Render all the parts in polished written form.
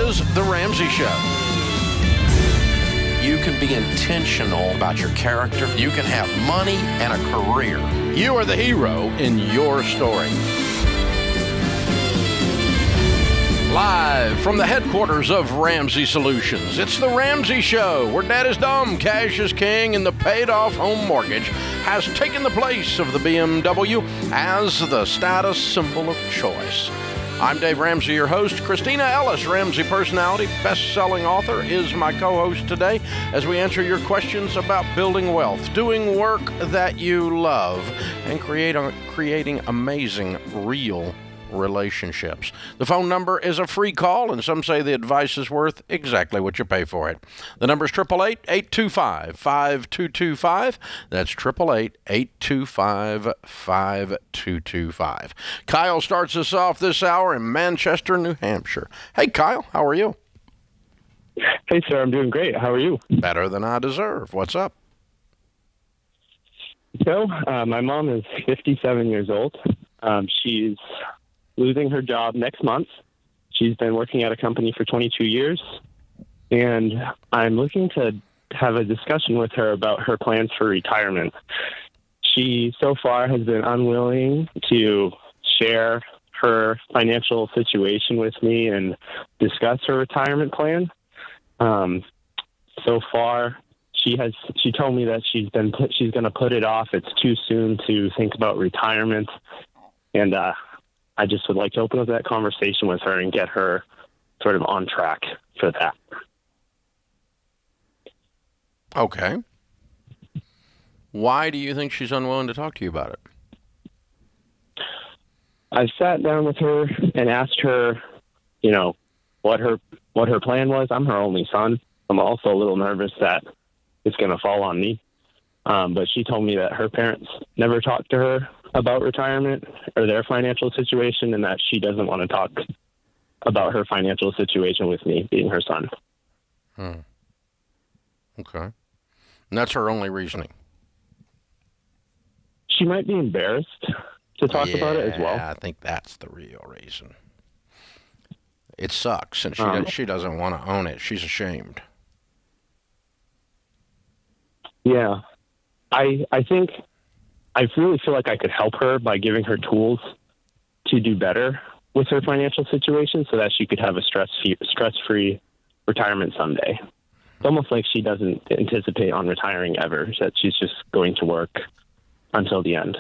is The Ramsey Show. You can be intentional about your character. You can have money and a career. You are the hero in your story. Live from the headquarters of Ramsey Solutions, it's The Ramsey Show, where dad is dumb, cash is king, and the paid-off home mortgage has taken the place of the BMW as the status symbol of choice. I'm Dave Ramsey, your host. Christina Ellis, Ramsey personality, best-selling author, is my co-host today as we answer your questions about building wealth, doing work that you love, and creating amazing, real relationships. The phone number is a free call, and some say the advice is worth exactly what you pay for it. The number is 888-825-5225. That's 888-825-5225. Kyle starts us off this hour in Manchester, New Hampshire. Hey, Kyle, how are you? Hey, sir, I'm doing great. How are you? Better than I deserve. What's up? So, my mom is 57 years old. She's losing her job next month. She's been working at a company for 22 years, and I'm looking to have a discussion with her about her plans for retirement. She, so far, has been unwilling to share her financial situation with me and discuss her retirement plan. So far, she told me that she's going to put it off. It's too soon to think about retirement. And I just would like to open up that conversation with her and get her sort of on track for that. Okay. Why do you think she's unwilling to talk to you about it? I sat down with her and asked her, what her plan was. I'm her only son. I'm also a little nervous that it's going to fall on me. But she told me that her parents never talked to her about retirement or their financial situation, and that she doesn't want to talk about her financial situation with me, being her son. Okay. And that's her only reasoning. She might be embarrassed to talk about it as well. Yeah, I think that's the real reason. It sucks, and she doesn't want to own it. She's ashamed. Yeah. I think I really feel like I could help her by giving her tools to do better with her financial situation so that she could have a stress-free retirement someday. It's almost like she doesn't anticipate on retiring ever, that she's just going to work until the end.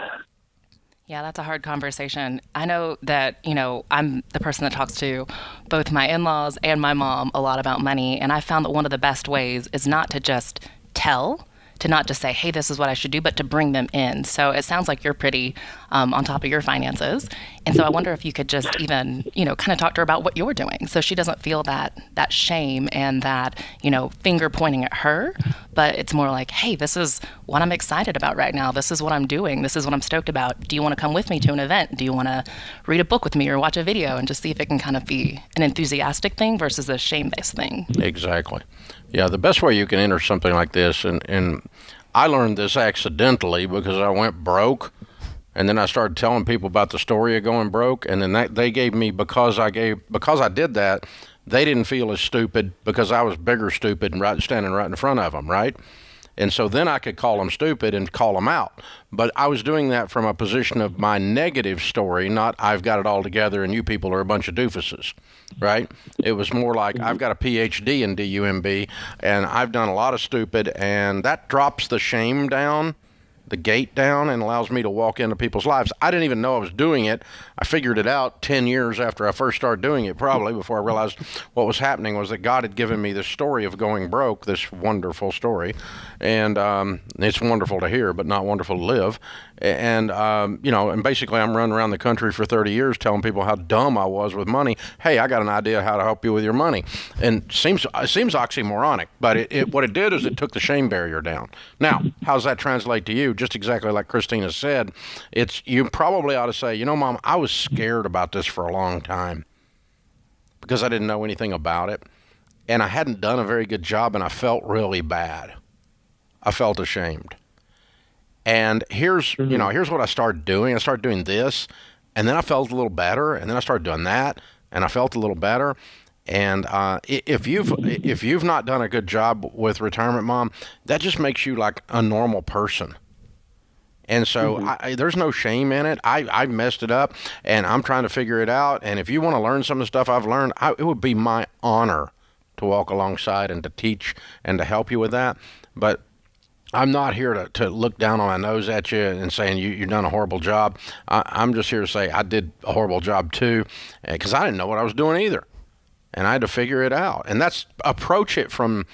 Yeah, that's a hard conversation. I know that, I'm the person that talks to both my in-laws and my mom a lot about money, and I found that one of the best ways is not to just to not just say, hey, this is what I should do, but to bring them in. So it sounds like you're pretty on top of your finances. And so I wonder if you could just even, kind of talk to her about what you're doing so she doesn't feel that shame and that, finger pointing at her. But it's more like, hey, this is what I'm excited about right now. This is what I'm doing. This is what I'm stoked about. Do you want to come with me to an event? Do you want to read a book with me or watch a video, and just see if it can kind of be an enthusiastic thing versus a shame-based thing? Exactly. Yeah, the best way you can enter something like this, and I learned this accidentally because I went broke, and then I started telling people about the story of going broke, and then they gave me, because I did that, they didn't feel as stupid because I was bigger stupid and standing right in front of them, right? And so then I could call them stupid and call them out. But I was doing that from a position of my negative story, not I've got it all together and you people are a bunch of doofuses, right? It was more like I've got a PhD in DUMB and I've done a lot of stupid, and that drops the shame down, the gate down, and allows me to walk into people's lives. I didn't even know I was doing it. I figured it out 10 years after I first started doing it, probably, before I realized what was happening was that God had given me this story of going broke, this wonderful story. And it's wonderful to hear, but not wonderful to live. And, and basically I'm running around the country for 30 years telling people how dumb I was with money. Hey, I got an idea how to help you with your money. And it seems oxymoronic, but what it did is it took the shame barrier down. Now, how does that translate to you? Just exactly like Christina said, you probably ought to say, Mom, I was scared about this for a long time because I didn't know anything about it. And I hadn't done a very good job, and I felt really bad. I felt ashamed. And here's what I started doing. I started doing this, and then I felt a little better, and then I started doing that, and I felt a little better. And if you've not done a good job with retirement, Mom, that just makes you like a normal person. And so there's no shame in it. I messed it up, and I'm trying to figure it out. And if you want to learn some of the stuff I've learned, it would be my honor to walk alongside and to teach and to help you with that. But I'm not here to look down on my nose at you and saying you've done a horrible job. I'm just here to say I did a horrible job too, because I didn't know what I was doing either. And I had to figure it out. And that's approach it from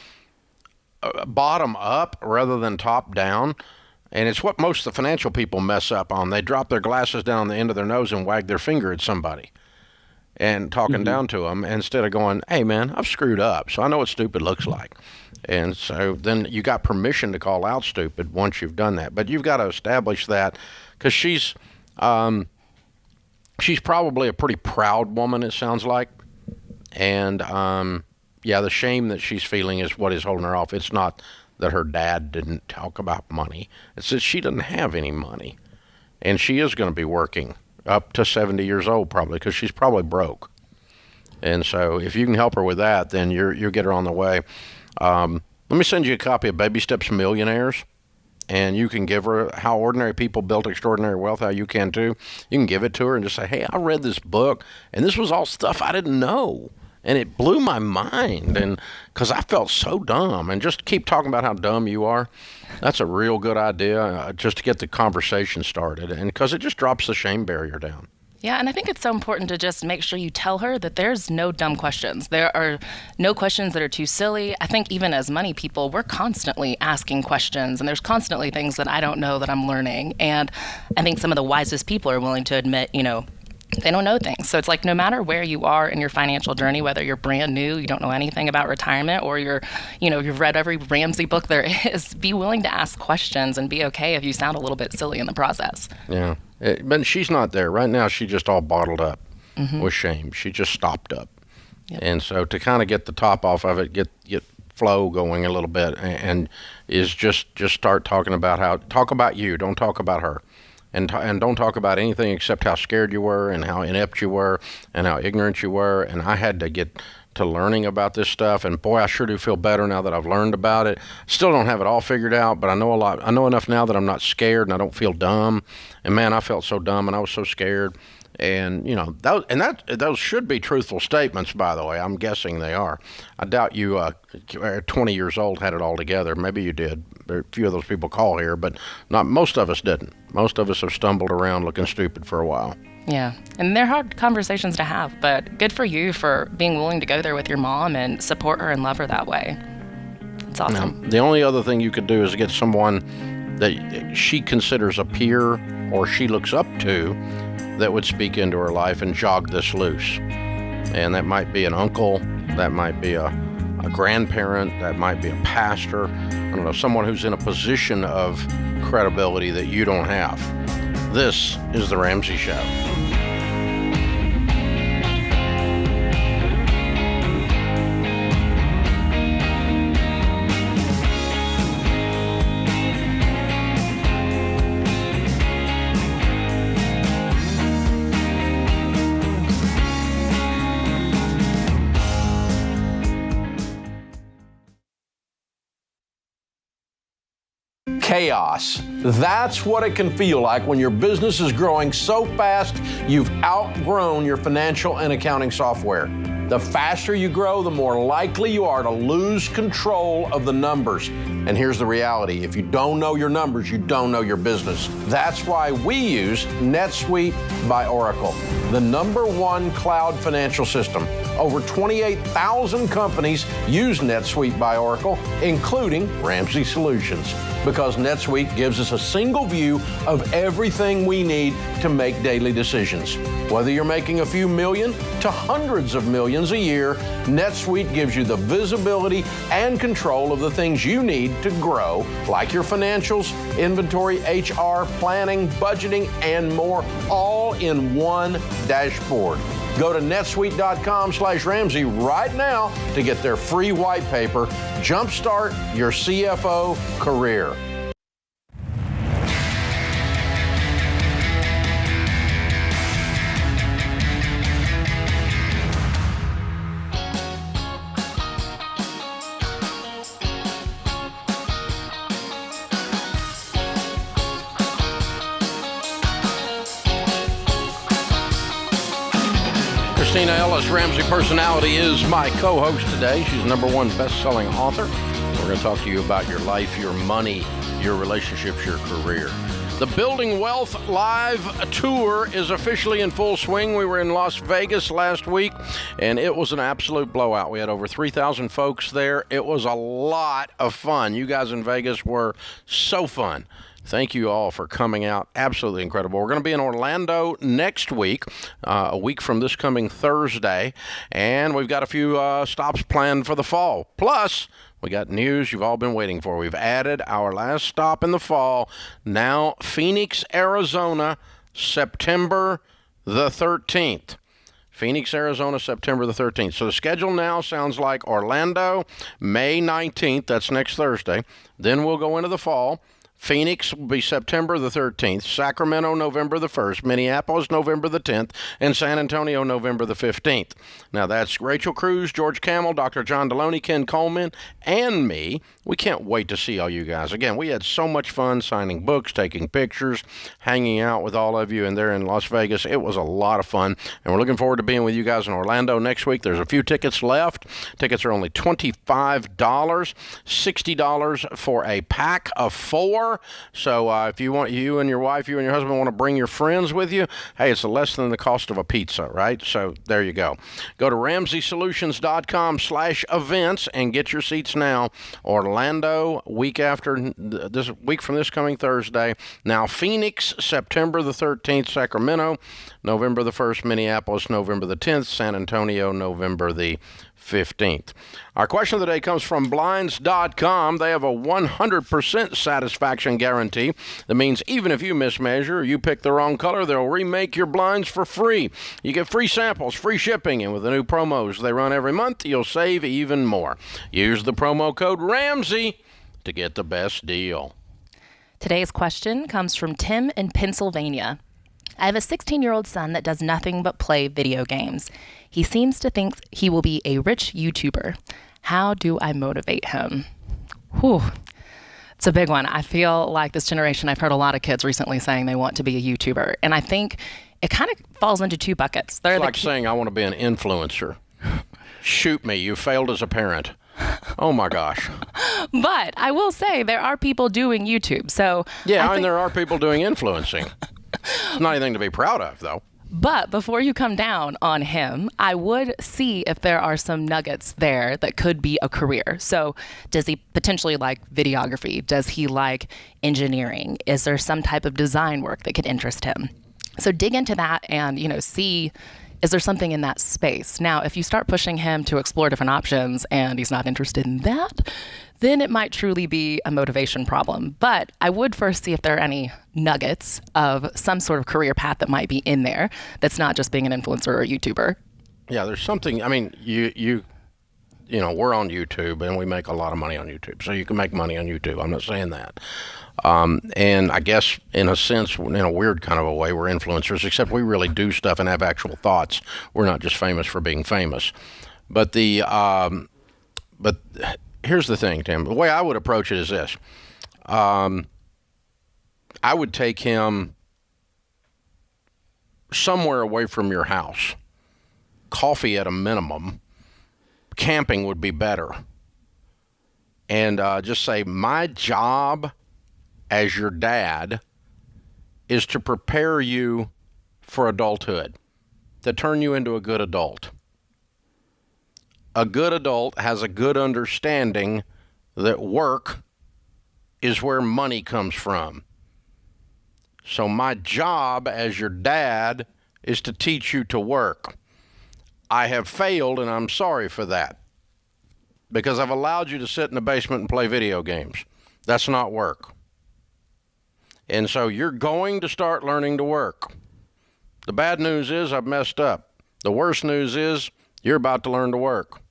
bottom up rather than top down. And it's what most of the financial people mess up on. They drop their glasses down on the end of their nose and wag their finger at somebody and talking down to them instead of going, hey, man, I've screwed up, so I know what stupid looks like. And so then you got permission to call out stupid once you've done that. But you've got to establish that, because she's probably a pretty proud woman, it sounds like. And, the shame that she's feeling is what is holding her off. It's not that her dad didn't talk about money. It's that she doesn't have any money. And she is going to be working up to 70 years old probably, because she's probably broke. And so if you can help her with that, then you'll get her on the way. Let me send you a copy of Baby Steps Millionaires, and you can give her How Ordinary People Built Extraordinary Wealth, how you can too. You can give it to her and just say, hey, I read this book, and this was all stuff I didn't know. And it blew my mind, and because I felt so dumb. And just keep talking about how dumb you are. That's a real good idea, just to get the conversation started, and because it just drops the shame barrier down. Yeah, and I think it's so important to just make sure you tell her that there's no dumb questions. There are no questions that are too silly. I think even as money people, we're constantly asking questions, and there's constantly things that I don't know that I'm learning. And I think some of the wisest people are willing to admit, they don't know things. So it's like, no matter where you are in your financial journey, whether you're brand new, you don't know anything about retirement, or you've read every Ramsey book there is, be willing to ask questions and be okay if you sound a little bit silly in the process. Yeah. But she's not there. Right now, she's just all bottled up with shame. She just stopped up. Yep. And so to kind of get the top off of it, get flow going a little bit, and is just start talking about talk about you, don't talk about her. And don't talk about anything except how scared you were and how inept you were and how ignorant you were. And I had to get to learning about this stuff. And boy, I sure do feel better now that I've learned about it. Still don't have it all figured out, but I know a lot. I know enough now that I'm not scared and I don't feel dumb. And man, I felt so dumb and I was so scared. And those should be truthful statements, by the way. I'm guessing they are. I doubt you, 20 years old, had it all together. Maybe you did. There are a few of those people call here, but not most of us didn't. Most of us have stumbled around looking stupid for a while. Yeah, and they're hard conversations to have, but good for you for being willing to go there with your mom and support her and love her that way. It's awesome. Now, the only other thing you could do is get someone that she considers a peer or she looks up to that would speak into her life and jog this loose. And that might be an uncle, that might be a grandparent, that might be a pastor, I don't know, someone who's in a position of credibility that you don't have. This is The Ramsey Show. Chaos. That's what it can feel like when your business is growing so fast you've outgrown your financial and accounting software. The faster you grow, the more likely you are to lose control of the numbers. And here's the reality. If you don't know your numbers, you don't know your business. That's why we use NetSuite by Oracle, the #1 cloud financial system. Over 28,000 companies use NetSuite by Oracle, including Ramsey Solutions, because NetSuite gives us a single view of everything we need to make daily decisions. Whether you're making a few million to hundreds of millions a year, NetSuite gives you the visibility and control of the things you need to grow, like your financials, inventory, HR, planning, budgeting, and more, all in one dashboard. Go to netsuite.com/Ramsey right now to get their free white paper. Jumpstart your CFO career. Christina Ellis, Ramsey Personality, is my co-host today. She's #1 best-selling author. We're going to talk to you about your life, your money, your relationships, your career. The Building Wealth Live Tour is officially in full swing. We were in Las Vegas last week, and it was an absolute blowout. We had over 3,000 folks there. It was a lot of fun. You guys in Vegas were so fun. Thank you all for coming out. Absolutely incredible. We're going to be in Orlando next week, a week from this coming Thursday, and we've got a few stops planned for the fall. Plus, we got news you've all been waiting for. We've added our last stop in the fall, now Phoenix, Arizona, September the 13th. Phoenix, Arizona, September the 13th. So the schedule now sounds like Orlando, May 19th. That's next Thursday. Then we'll go into the fall. Phoenix will be September the 13th, Sacramento, November the 1st, Minneapolis, November the 10th, and San Antonio, November the 15th. Now, that's Rachel Cruz, George Camel, Dr. John Deloney, Ken Coleman, and me. We can't wait to see all you guys. Again, we had so much fun signing books, taking pictures, hanging out with all of you, and there in Las Vegas. It was a lot of fun, and we're looking forward to being with you guys in Orlando next week. There's a few tickets left. Tickets are only $25, $60 for a pack of 4. So if you want, you and your wife, you and your husband want to bring your friends with you, hey, it's less than the cost of a pizza, right? So there you go. Go to RamseySolutions.com/events and get your seats now. Orlando, week after this week from this coming Thursday. Now Phoenix, September the 13th. Sacramento, November the 1st. Minneapolis, November the 10th. San Antonio, November the 15th. Our question of the day comes from Blinds.com. They have a 100% satisfaction guarantee. That means even if you mismeasure or you pick the wrong color, they'll remake your blinds for free. You get free samples, free shipping, and with the new promos they run every month, you'll save even more. Use the promo code Ramsey to get the best deal. Today's question comes from Tim in Pennsylvania. I have a 16-year-old son that does nothing but play video games. He seems to think he will be a rich YouTuber. How do I motivate him? Whew. It's a big one. I feel like this generation, I've heard a lot of kids recently saying they want to be a YouTuber. And I think it kind of falls into two buckets. It's like saying I want to be an influencer. Shoot me, you failed as a parent. Oh my gosh. But I will say there are people doing YouTube. So yeah, and there are people doing influencing. It's not anything to be proud of, though. But before you come down on him, I would see if there are some nuggets there that could be a career. So does he potentially like videography? Does he like engineering? Is there some type of design work that could interest him? So dig into that and, see, is there something in that space? Now, if you start pushing him to explore different options and he's not interested in that, then it might truly be a motivation problem. But I would first see if there are any nuggets of some sort of career path that might be in there that's not just being an influencer or a YouTuber. Yeah, there's something. I mean, we're on YouTube and we make a lot of money on YouTube. So you can make money on YouTube. I'm not saying that. And I guess in a sense, in a weird kind of a way, we're influencers, except we really do stuff and have actual thoughts. We're not just famous for being famous. But here's the thing, Tim. The way I would approach it is this. I would take him somewhere away from your house. Coffee at a minimum. Camping would be better. And just say, my job as your dad is to prepare you for adulthood, to turn you into a good adult. A good adult has a good understanding that work is where money comes from. So my job as your dad is to teach you to work. I have failed, and I'm sorry for that, because I've allowed you to sit in the basement and play video games. That's not work. And so you're going to start learning to work. The bad news is I've messed up. The worst news is you're about to learn to work.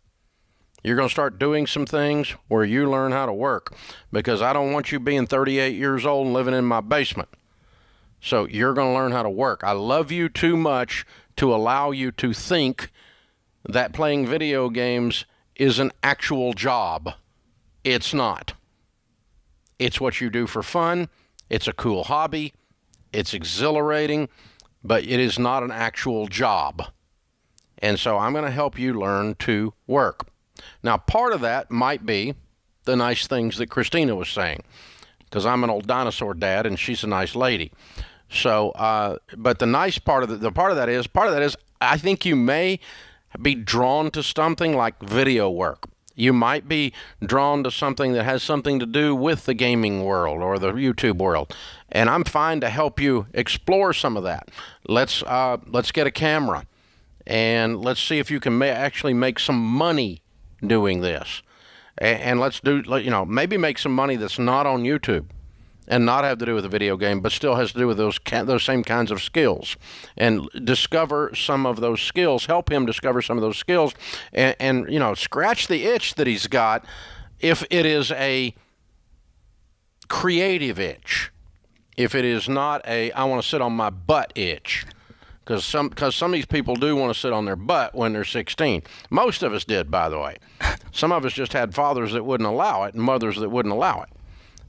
You're going to start doing some things where you learn how to work, because I don't want you being 38 years old and living in my basement. So you're going to learn how to work. I love you too much to allow you to think that playing video games is an actual job. It's not. It's what you do for fun. It's a cool hobby. It's exhilarating, but it is not an actual job. And so I'm going to help you learn to work. Now, part of that might be the nice things that Christina was saying, because I'm an old dinosaur dad and she's a nice lady. So, but the nice part of the part of that is I think you may be drawn to something like video work. You might be drawn to something that has something to do with the gaming world or the YouTube world, and I'm fine to help you explore some of that. Let's get a camera, and let's see if you can actually make some money doing this, and let's do, maybe make some money that's not on YouTube and not have to do with a video game, but still has to do with those same kinds of skills, and discover some of those skills, help him discover some of those skills, and scratch the itch that he's got if it is a creative itch, if it is not a I want to sit on my butt itch. Because some of these people do want to sit on their butt when they're 16. Most of us did, by the way. Some of us just had fathers that wouldn't allow it and mothers that wouldn't allow it.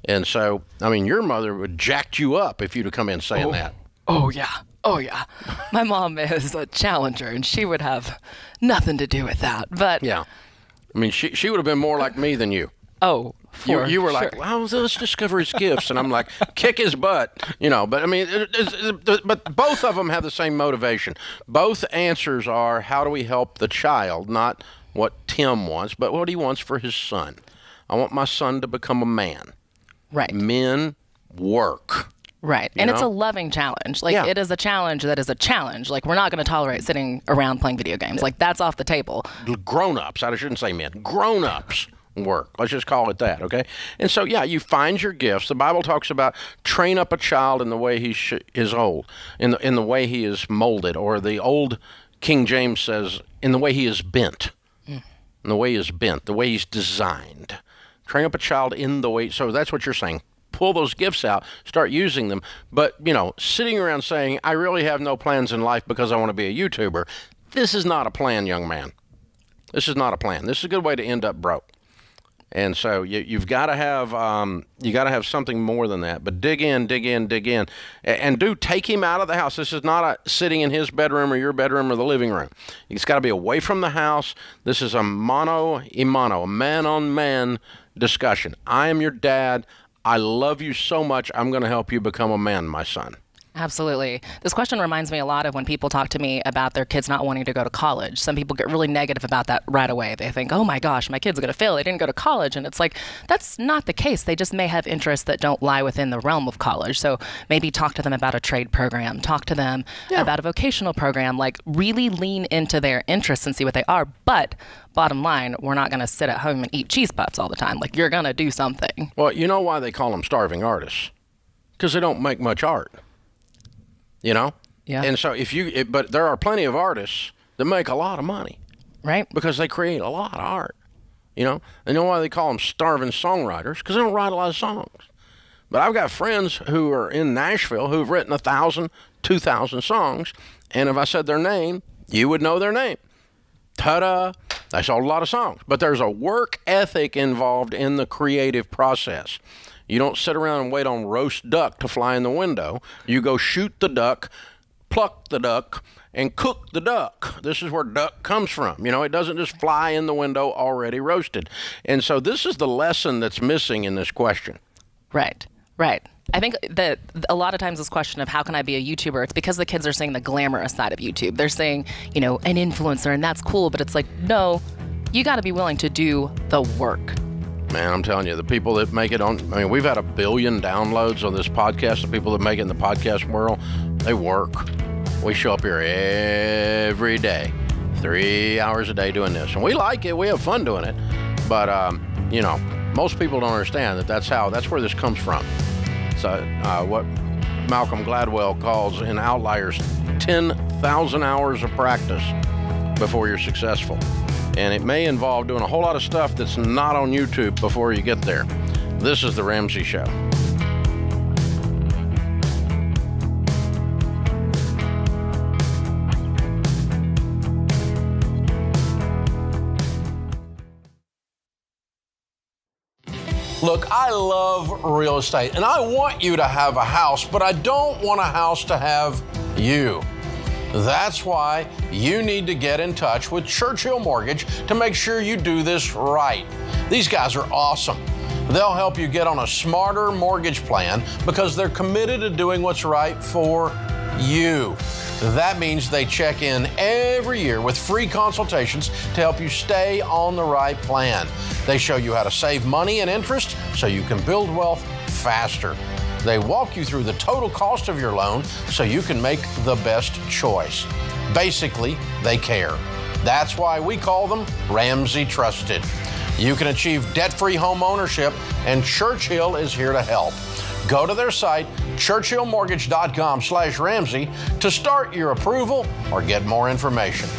And so, I mean, your mother would jacked you up if you'd have come in saying that. Oh, yeah. Oh, yeah. My mom is a challenger, and she would have nothing to do with that. But yeah. I mean, she would have been more like me than you. Oh, you were like, well, let's discover his gifts. And I'm like, kick his butt. But I mean, but both of them have the same motivation. Both answers are, how do we help the child? Not what Tim wants, but what he wants for his son. I want my son to become a man. Right. Men work. Right. And it's a loving challenge. Like, it is a challenge that is a challenge. Like, we're not going to tolerate sitting around playing video games. Like, that's off the table. Grown-ups. I shouldn't say men. Grown-ups work. Let's just call it that, okay? And so, you find your gifts. The Bible talks about train up a child in the way he is old, in the way he is molded, or the old King James says, in the way he is bent. In the way he is bent, the way he's designed. Train up a child in the way. So that's what you're saying. Pull those gifts out, start using them. But, sitting around saying, I really have no plans in life because I want to be a YouTuber. This is not a plan, young man. This is not a plan. This is a good way to end up broke. And so you've got to have something more than that. But dig in, and take him out of the house. This is not sitting in his bedroom or your bedroom or the living room. He's got to be away from the house. This is a mano a mano, a man-on-man discussion. I am your dad. I love you so much. I'm going to help you become a man, my son. Absolutely. This question reminds me a lot of when people talk to me about their kids not wanting to go to college. Some people get really negative about that right away. They think, oh my gosh, my kid's going to fail. They didn't go to college. And it's like, that's not the case. They just may have interests that don't lie within the realm of college. So maybe talk to them about a trade program, talk to them about a vocational program, like really lean into their interests and see what they are. But bottom line, we're not going to sit at home and eat cheese puffs all the time. Like, you're going to do something. Well, you know why they call them starving artists? Because they don't make much art. Yeah. And so but there are plenty of artists that make a lot of money. Right. Because they create a lot of art. And you know why they call them starving songwriters? Because they don't write a lot of songs. But I've got friends who are in Nashville who've written 1,000, 2,000 songs. And if I said their name, you would know their name. Ta-da. They sold a lot of songs. But there's a work ethic involved in the creative process. You don't sit around and wait on roast duck to fly in the window. You go shoot the duck, pluck the duck, and cook the duck. This is where duck comes from. It doesn't just fly in the window already roasted. And so this is the lesson that's missing in this question. Right. I think that a lot of times this question of how can I be a YouTuber, it's because the kids are saying the glamorous side of YouTube. They're saying, an influencer, and that's cool. But it's like, no, you got to be willing to do the work. Man, I'm telling you, the people that make it we've had 1 billion downloads on this podcast. The people that make it in the podcast world, they work. We show up here every day, 3 hours a day doing this. And we like it. We have fun doing it. But, most people don't understand that's where this comes from. So what Malcolm Gladwell calls in Outliers 10,000 hours of practice before you're successful. And it may involve doing a whole lot of stuff that's not on YouTube before you get there. This is The Ramsey Show. Look, I love real estate, and I want you to have a house, but I don't want a house to have you. That's why you need to get in touch with Churchill Mortgage to make sure you do this right. These guys are awesome. They'll help you get on a smarter mortgage plan because they're committed to doing what's right for you. That means they check in every year with free consultations to help you stay on the right plan. They show you how to save money and interest so you can build wealth faster. They walk you through the total cost of your loan so you can make the best choice. Basically, they care. That's why we call them Ramsey Trusted. You can achieve debt-free home ownership, and Churchill is here to help. Go to their site, churchillmortgage.com/Ramsey, to start your approval or get more information.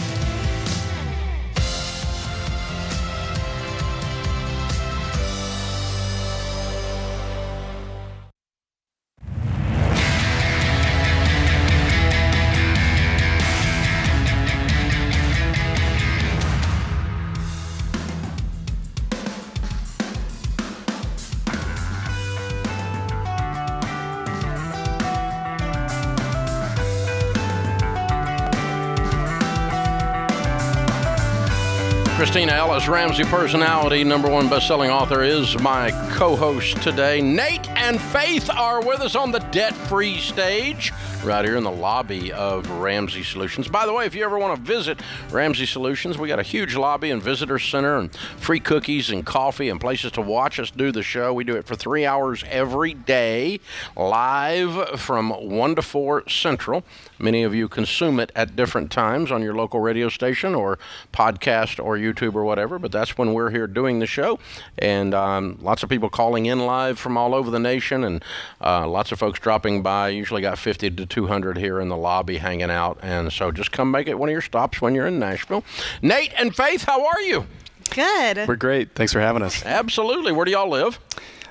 Christina Ellis, Ramsey personality, #1 best-selling author, is my co-host today. Nate and Faith are with us on the debt-free stage right here in the lobby of Ramsey Solutions. By the way, if you ever want to visit Ramsey Solutions, we got a huge lobby and visitor center and free cookies and coffee and places to watch us do the show. We do it for 3 hours every day, live from 1 to 4 Central. Many of you consume it at different times on your local radio station or podcast or YouTube or whatever, but that's when we're here doing the show. And lots of people calling in live from all over the nation, and lots of folks dropping by. Usually got 50 to 200 here in the lobby hanging out, and so just come make it one of your stops when you're in Nashville. Nate and Faith, how are you? Good. We're great. Thanks for having us. Absolutely. Where do y'all live?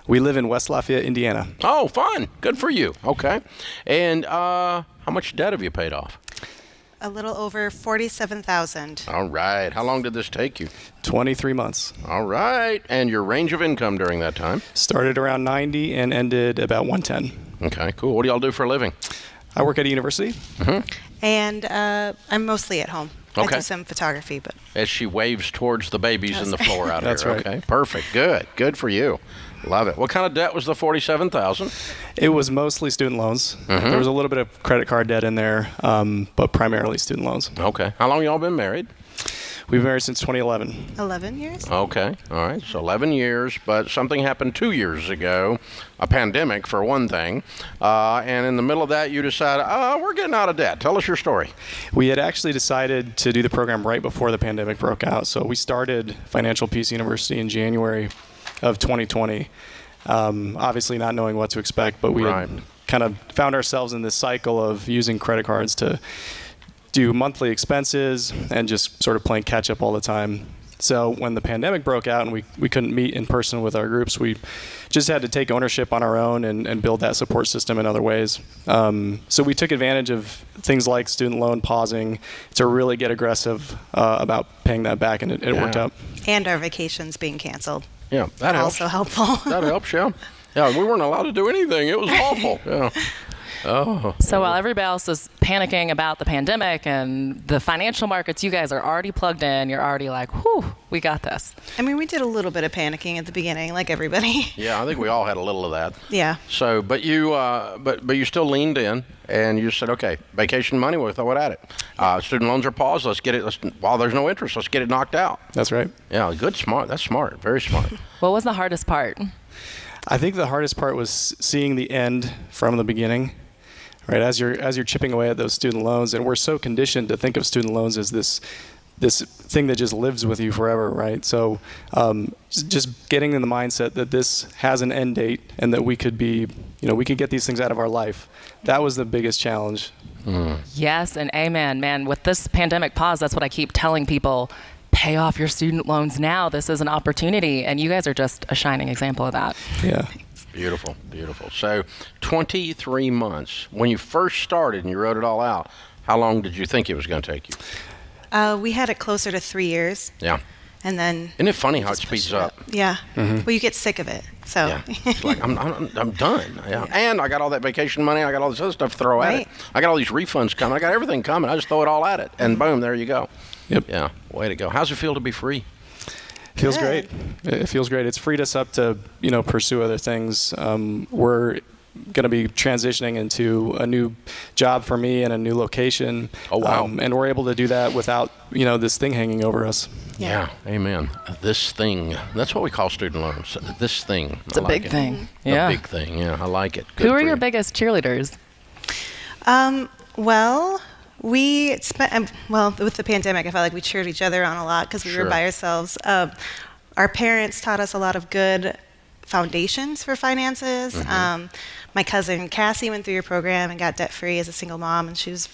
We live in West Lafayette, Indiana. Oh, fun. Good for you. Okay. And how much debt have you paid off? A little over $47,000. All right. How long did this take you? 23 months. All right. And your range of income during that time? Started around 90 and ended about 110. Okay, cool. What do y'all do for a living? I work at a university. And I'm mostly at home. Okay. I do some photography, but As she waves towards the babies in the floor out That's here. right. Okay, perfect. Good. Good for you. Love it. What kind of debt was the $47,000? It was mostly student loans. There was a little bit of credit card debt in there, but primarily student loans. Okay. How long y'all been married? We've been married since 2011. 11 years? Okay. All right. So 11 years, but something happened 2 years ago, a pandemic for one thing. And in the middle of that, you decided, we're getting out of debt. Tell us your story. We had actually decided to do the program right before the pandemic broke out. So we started Financial Peace University in January of 2020, obviously not knowing what to expect, but we Right. had kind of found ourselves in this cycle of using credit cards to do monthly expenses and just sort of playing catch up all the time. So when the pandemic broke out and we couldn't meet in person with our groups, we just had to take ownership on our own and build that support system in other ways. So we took advantage of things like student loan pausing to really get aggressive about paying that back, and it worked out. And our vacations being canceled. Yeah, that helps. Also helpful. That helps, yeah. Yeah, we weren't allowed to do anything. It was awful. Yeah. Oh. So while everybody else is panicking about the pandemic and the financial markets, you guys are already plugged in. You're already like, whew, we got this. I mean, we did a little bit of panicking at the beginning, like everybody. Yeah, I think we all had a little of that. Yeah. So, but you you still leaned in and you said, okay, vacation money, we'll throw it at it. Student loans are paused. Let's get it. While there's no interest, let's get it knocked out. That's right. Yeah, good, smart. That's smart. Very smart. What was the hardest part? I think the hardest part was seeing the end from the beginning. Right, as you're chipping away at those student loans, and we're so conditioned to think of student loans as this thing that just lives with you forever, right? So just getting in the mindset that this has an end date and that we could get these things out of our life. That was the biggest challenge. Yes, and amen, man. With this pandemic pause, that's what I keep telling people. Pay off your student loans now. This is an opportunity, and you guys are just a shining example of that. Yeah. Beautiful, beautiful. So 23 months. When you first started and you wrote it all out, how long did you think it was going to take you? We had it closer to 3 years. Yeah. And then Isn't it funny how it just push speeds it up? Yeah. Well, you get sick of it. So Yeah, it's like I'm done. Yeah. And I got all that vacation money. I got all this other stuff to throw at it. Right. I got all these refunds coming. I got everything coming. I just throw it all at it, and boom, there you go. Yep. Yeah, way to go. How's it feel to be free? Feels Good. great. It feels great. It's freed us up to, pursue other things. We're going to be transitioning into a new job for me and a new location. Oh, wow. And we're able to do that without, this thing hanging over us. Yeah, amen. This thing. That's what we call student loans. This thing. It's a big thing. A Yeah. big thing. Yeah, I like it. Good Who are for your you. biggest cheerleaders? Well, we spent, with the pandemic, I felt like we cheered each other on a lot because we Sure. were by ourselves. Our parents taught us a lot of good foundations for finances. My cousin Cassie went through your program and got debt-free as a single mom, and she was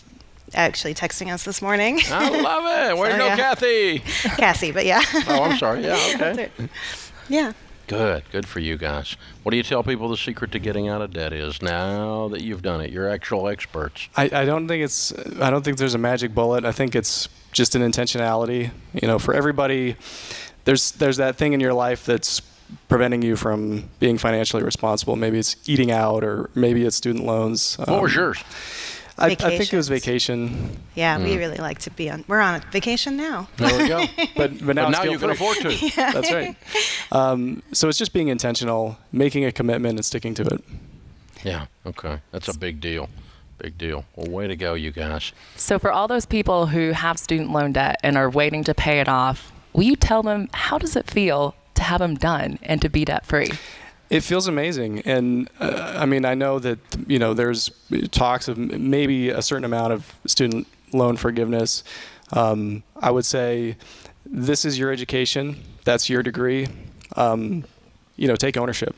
actually texting us this morning. I love it. Way to go, yeah. Kathy. Cassie, but yeah. Oh, I'm sorry. Yeah, okay. Yeah. Good for you guys. What do you tell people the secret to getting out of debt is now that you've done it? You're actual experts. I don't think there's a magic bullet. I think it's just an intentionality. For everybody, there's that thing in your life that's preventing you from being financially responsible. Maybe it's eating out, or maybe it's student loans. What was yours? I think it was Vacations. vacation. Yeah, we really like to be we're on a vacation now. There we go. But But now, it's now you can guilt-free. afford to. That's right. So it's just being intentional, making a commitment, and sticking to it. Yeah, okay. That's a big deal. Big deal. Well, way to go, you guys. So for all those people who have student loan debt and are waiting to pay it off, will you tell them how does it feel to have them done and to be debt free? It feels amazing. And I know that, there's talks of maybe a certain amount of student loan forgiveness. I would say this is your education. That's your degree. Take ownership.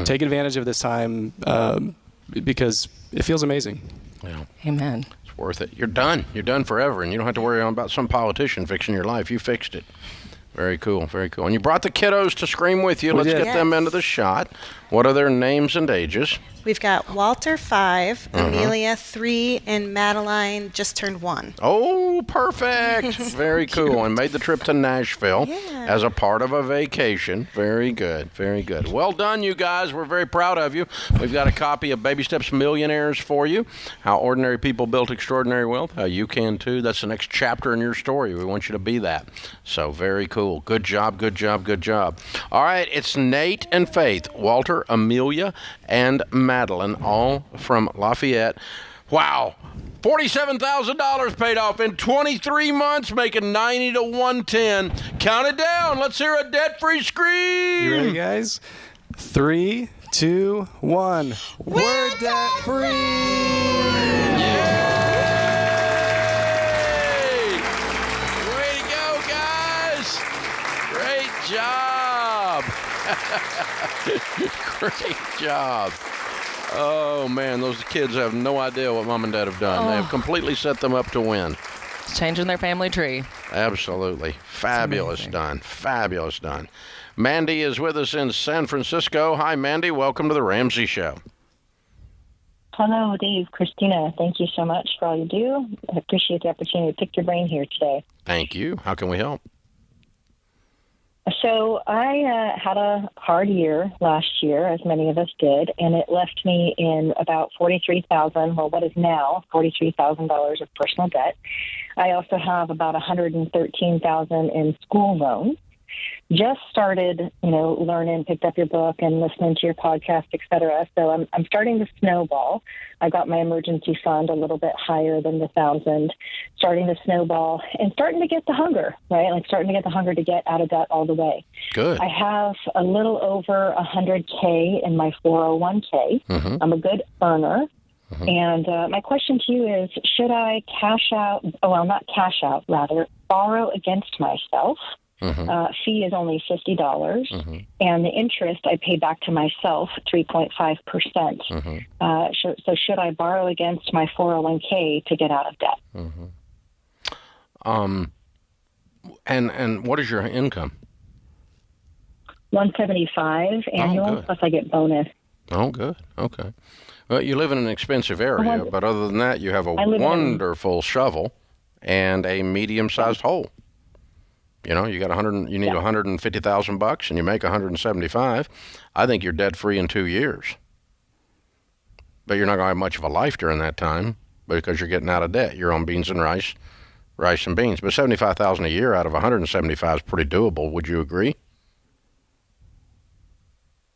Take advantage of this time because it feels amazing. Yeah, Amen. it's worth it. You're done. You're done forever, and you don't have to worry about some politician fixing your life. You fixed it. Very cool, very cool. And you brought the kiddos to scream with you. We Let's did. get them Yes. into the shot. What are their names and ages? We've got Walter 5, Amelia 3, and Madeline just turned 1. Oh, perfect. Very cool. And made the trip to Nashville Yeah. as a part of a vacation. Very good. Very good. Well done, you guys. We're very proud of you. We've got a copy of Baby Steps Millionaires for you. How Ordinary People Built Extraordinary Wealth. How you can too. That's the next chapter in your story. We want you to be that. So very cool. Good job, good job, good job. All right, it's Nate and Faith, Walter, Amelia, and Madeline, all from Lafayette. Wow. $47,000 paid off in 23 months, making 90 to 110. Count it down. Let's hear a debt-free scream. You ready, guys? 3, 2, 1. We're debt free. Yay! Way to go, guys. Great job. Great job. Oh, man, those kids have no idea what mom and dad have done. They have completely set them up to win. It's changing their family tree. Absolutely. Fabulous amazing. done. Fabulous done. Mandy is with us in San Francisco. Hi, Mandy. Welcome to the Ramsey Show. Hello, Dave, Christina. Thank you so much for all you do. I appreciate the opportunity to pick your brain here today. Thank you. How can we help? So I had a hard year last year, as many of us did, and it left me in about $43,000, well, what is now $43,000 of personal debt. I also have about $113,000 in school loans. Just started, learning, picked up your book and listening to your podcast, et cetera. So I'm starting to snowball. I got my emergency fund a little bit higher than the 1,000, starting to snowball and starting to get the hunger, right? Like starting to get the hunger to get out of debt all the way. Good. I have a little over $100K in my 401K. I'm a good earner. And my question to you is, should I borrow against myself? Fee is only $50, and the interest I pay back to myself 3.5%. So should I borrow against my 401k to get out of debt? And what is your income? 175 annual, good. plus I get bonus. Oh, good. Okay. Well, you live in an expensive area, but other than that, you have a I live in- wonderful shovel and a medium-sized hole. You know, you got you need $150,000 and you make 175. I think you're debt free in 2 years. But you're not going to have much of a life during that time because you're getting out of debt. You're on beans and rice and beans. But 75,000 a year out of 175 is pretty doable. Would you agree?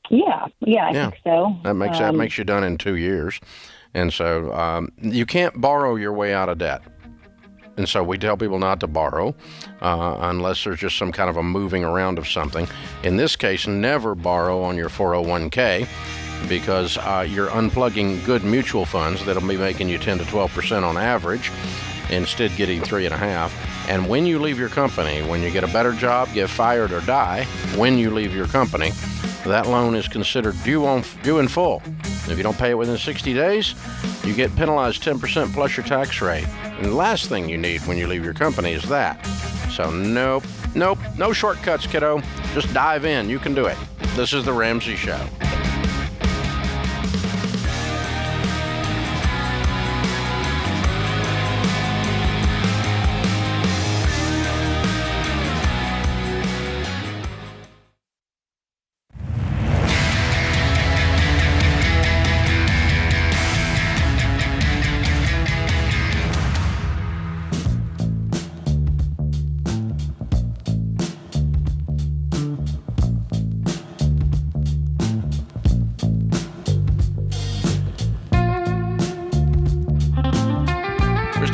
Yeah, I think so. That makes you done in 2 years. And so you can't borrow your way out of debt. And so we tell people not to borrow unless there's just some kind of a moving around of something. In this case, never borrow on your 401k because you're unplugging good mutual funds that'll be making you 10 to 12% on average, instead getting 3.5%. And when you leave your company, when you get a better job, get fired or die, when you leave your company, that loan is considered due in full. If you don't pay it within 60 days, you get penalized 10% plus your tax rate. And the last thing you need when you leave your company is that. So nope, no shortcuts, kiddo. Just dive in. You can do it. This is The Ramsey Show.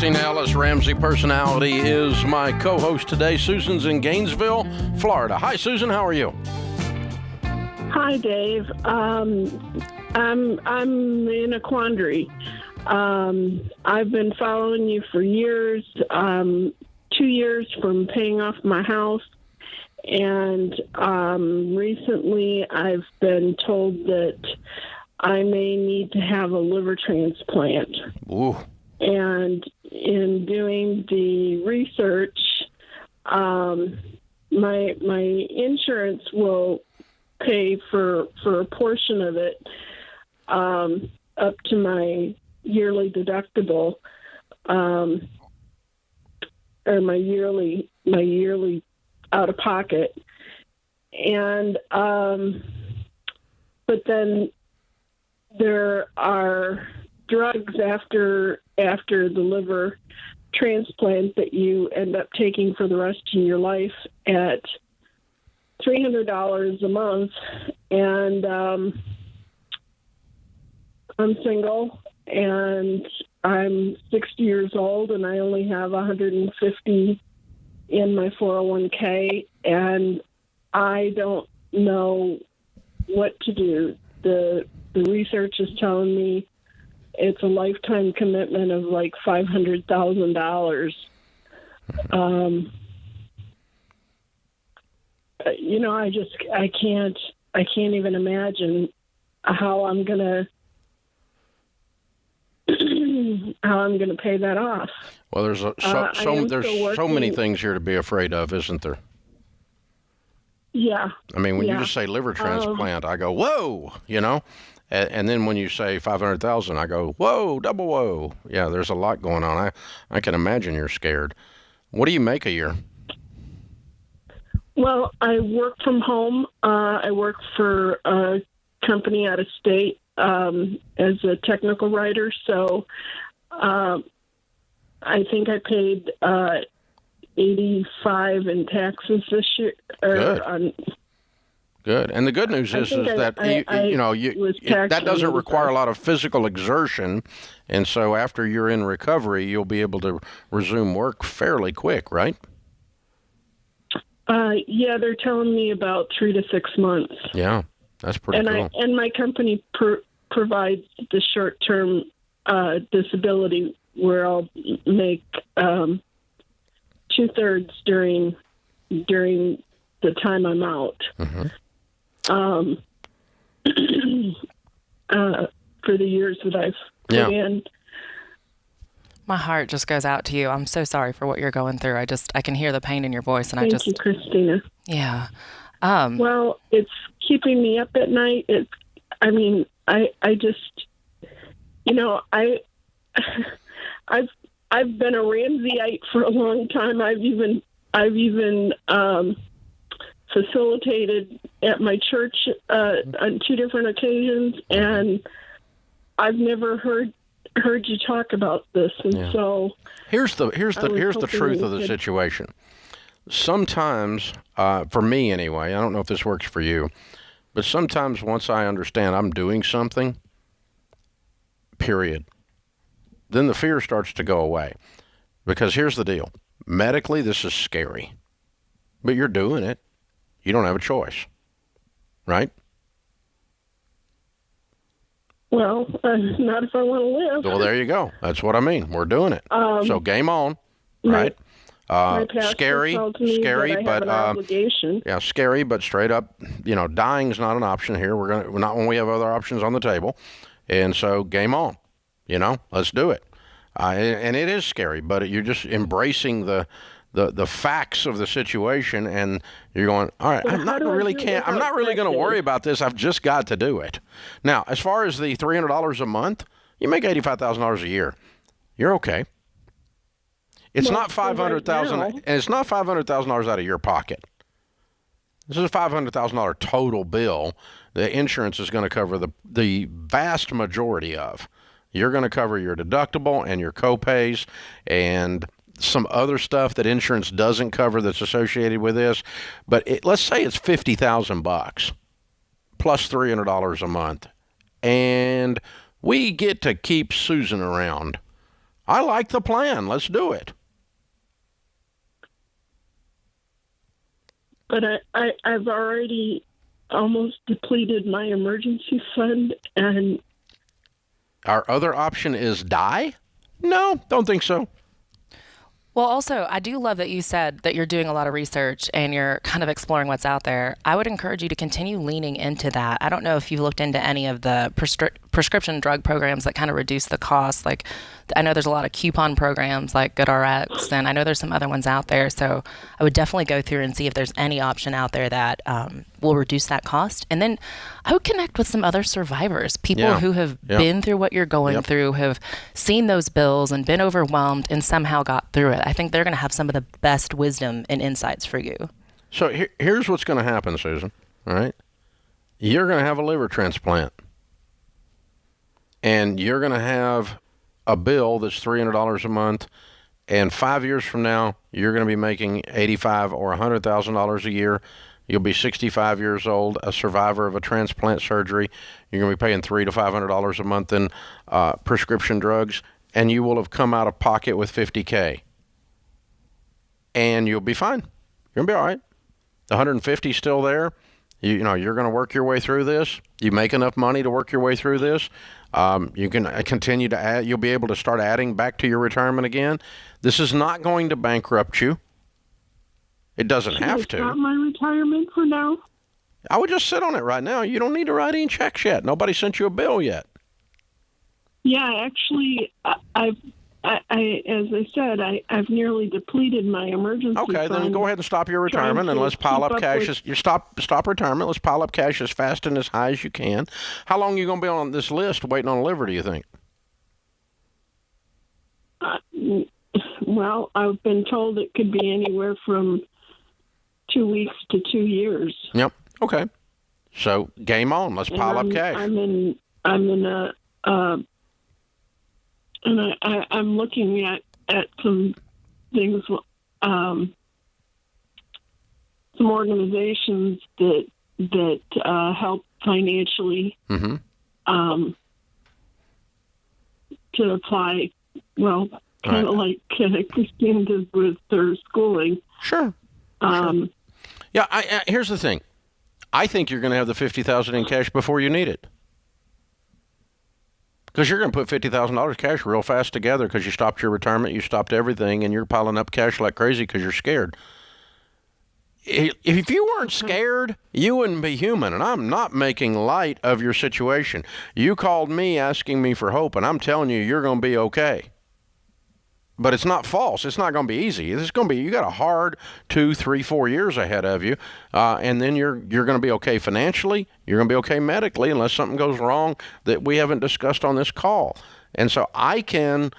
Ellis, Ramsey Personality, is my co-host today. Susan's in Gainesville, Florida. Hi, Susan. How are you? Hi, Dave. I'm in a quandary. I've been following you for years. 2 years from paying off my house, and recently I've been told that I may need to have a liver transplant. Ooh. And in doing the research, my insurance will pay for a portion of it, up to my yearly deductible, or my yearly out of pocket, and but then there are drugs after the liver transplant that you end up taking for the rest of your life at $300 a month. And I'm single and I'm 60 years old and I only have 150 in my 401k, and I don't know what to do. The research is telling me it's a lifetime commitment of like $500,000. I can't even imagine how I'm gonna pay that off. Well, there's so many things here to be afraid of, isn't there? Yeah. I mean, when you just say liver transplant, I go, whoa, you know? And then when you say 500,000, I go, whoa, double whoa. Yeah, there's a lot going on. I can imagine you're scared. What do you make a year? Well, I work from home. I work for a company out of state as a technical writer. So I think I paid $85 in taxes this year. Good. And the good news is that that doesn't require a lot of physical exertion. And so after you're in recovery, you'll be able to resume work fairly quick, right? Yeah, they're telling me about 3 to 6 months. Yeah, that's pretty cool. And my company provides the short-term disability where I'll make 2/3 during the time I'm out. Mm-hmm. For the years that I've put in. My heart just goes out to you. I'm so sorry for what you're going through. I can hear the pain in your voice, and Thank you, Christina. Yeah. Well, it's keeping me up at night. I've been a Ramseyite for a long time. I've even I've even facilitated at my church on 2 different occasions, and I've never heard you talk about this. And so here's the truth of the situation. Sometimes, for me anyway, I don't know if this works for you, but sometimes once I understand I'm doing something, period, then the fear starts to go away. Because here's the deal. Medically, this is scary. But you're doing it. You don't have a choice. Right? Well, not if I want to live. Well, there you go. That's what I mean. We're doing it. So game on. Right? My pastor Scary, told me scary, that I have but an obligation. yeah, scary, but straight up, dying's not an option here. We're not when we have other options on the table, and so game on. Let's do it. And it is scary, but you're just embracing the facts of the situation, and you're going, all right, I'm not really going to worry about this. I've just got to do it. Now, as far as the $300 a month, you make $85,000 a year. You're okay. It's not $500,000, and it's not $500,000 out of your pocket. This is a $500,000 total bill. The insurance is going to cover the vast majority of. You're going to cover your deductible and your copays and some other stuff that insurance doesn't cover that's associated with this. But let's say it's $50,000 plus $300 a month, and we get to keep Susan around. I like the plan. Let's do it. But I've already almost depleted my emergency fund, and our other option is die? No, don't think so. Well, also, I do love that you said that you're doing a lot of research and you're kind of exploring what's out there. I would encourage you to continue leaning into that. I don't know if you've looked into any of the prescription drug programs that kind of reduce the cost. Like, I know there's a lot of coupon programs like GoodRx, and I know there's some other ones out there. So I would definitely go through and see if there's any option out there that will reduce that cost. And then I would connect with some other survivors, people who have been through what you're going through, have seen those bills and been overwhelmed and somehow got through it. I think they're going to have some of the best wisdom and insights for you. So here's what's going to happen, Susan. All right? You're going to have a liver transplant. And you're going to have a bill that's $300 a month, and 5 years from now, you're going to be making $85,000 or $100,000 a year. You'll be 65 years old, a survivor of a transplant surgery. You're going to be paying $300 to $500 a month in prescription drugs, and you will have come out of pocket with $50K. And you'll be fine. You're going to be all right. The $150 is still there. You're going to work your way through this. You make enough money to work your way through this. You can continue to add. You'll be able to start adding back to your retirement again. This is not going to bankrupt you. It doesn't have to. Stop my retirement for now? I would just sit on it right now. You don't need to write any checks yet. Nobody sent you a bill yet. Yeah, actually, as I said, I've nearly depleted my emergency fund. Okay, then go ahead and stop your retirement and let's pile up cash. Stop retirement. Let's pile up cash as fast and as high as you can. How long are you going to be on this list waiting on a liver, do you think? Well, I've been told it could be anywhere from 2 weeks to 2 years. Yep. Okay. So game on. Let's pile up cash. I'm in a and I'm looking at some things, some organizations that help financially to apply. Well, kind of like Christine does with her schooling. Sure. Yeah. Here's the thing. I think you're going to have the $50,000 in cash before you need it. Because you're going to put $50,000 cash real fast together because you stopped your retirement, you stopped everything, and you're piling up cash like crazy because you're scared. If you weren't scared, you wouldn't be human, and I'm not making light of your situation. You called me asking me for hope, and I'm telling you, you're going to be okay. But it's not false. It's not going to be easy. It's going to be, you got a hard 2, 3, 4 years ahead of you, and then you're going to be okay financially. You're going to be okay medically unless something goes wrong that we haven't discussed on this call. And so I can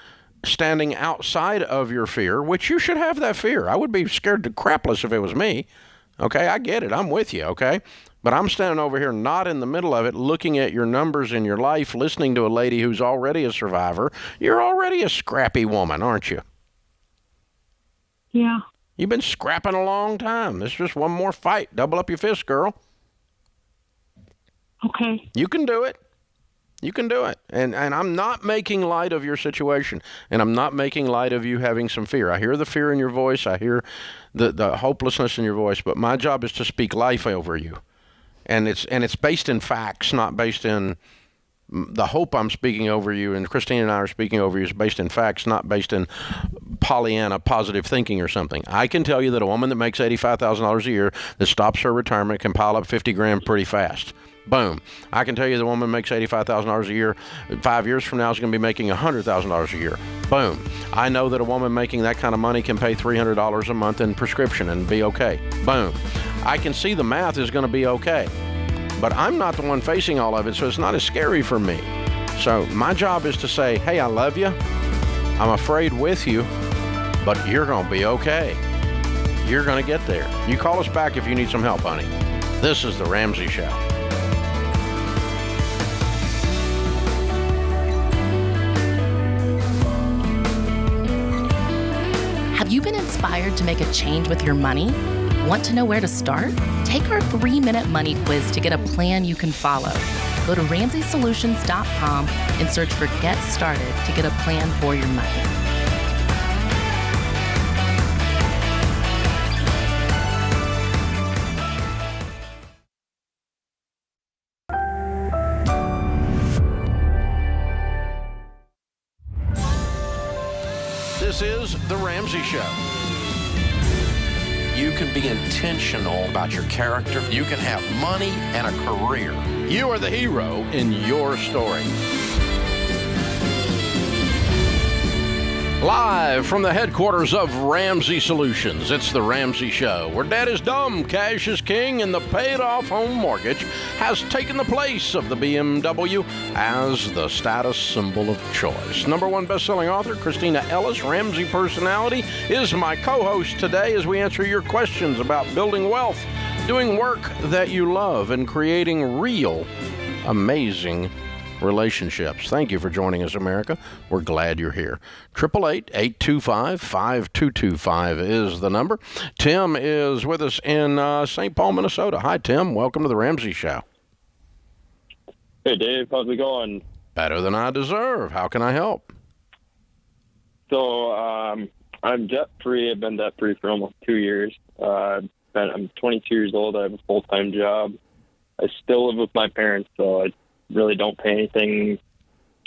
standing outside of your fear, which you should have that fear. I would be scared to crapless if it was me. Okay, I get it. I'm with you, okay? But I'm standing over here not in the middle of it, looking at your numbers in your life, listening to a lady who's already a survivor. You're already a scrappy woman, aren't you? Yeah. You've been scrapping a long time. This is just one more fight. Double up your fist, girl. Okay. You can do it. You can do it. And I'm not making light of your situation, and I'm not making light of you having some fear. I hear the fear in your voice. I hear the hopelessness in your voice, but my job is to speak life over you. And it's based in facts, not based in the hope I'm speaking over you, and Christine and I are speaking over you is based in facts, not based in Pollyanna positive thinking or something. I can tell you that a woman that makes $85,000 a year that stops her retirement can pile up 50 grand pretty fast. Boom. I can tell you the woman makes $85,000 a year. 5 years from now is going to be making $100,000 a year. Boom. I know that a woman making that kind of money can pay $300 a month in prescription and be okay. Boom. I can see the math is going to be okay. But I'm not the one facing all of it, so it's not as scary for me. So my job is to say, hey, I love you. I'm afraid with you, but you're going to be okay. You're going to get there. You call us back if you need some help, honey. This is The Ramsey Show. Have you been inspired to make a change with your money? Want to know where to start? Take our 3-minute money quiz to get a plan you can follow. Go to RamseySolutions.com and search for Get Started to get a plan for your money. This is The Ramsey Show. You can be intentional about your character. You can have money and a career. You are the hero in your story. Live from the headquarters of Ramsey Solutions, it's The Ramsey Show, where dad is dumb, cash is king, and the paid-off home mortgage has taken the place of the BMW as the status symbol of choice. #1 best-selling author Christina Ellis, Ramsey personality, is my co-host today as we answer your questions about building wealth, doing work that you love, and creating real, amazing relationships. Thank you for joining us, America. We're glad you're here. 888-825-5225 is the number. Tim is with us in St. Paul, Minnesota. Hi, Tim. Welcome to The Ramsey Show. Hey, Dave. How's it going? Better than I deserve. How can I help? So, I'm debt-free. I've been debt-free for almost 2 years. I'm 22 years old. I have a full-time job. I still live with my parents, so I really don't pay anything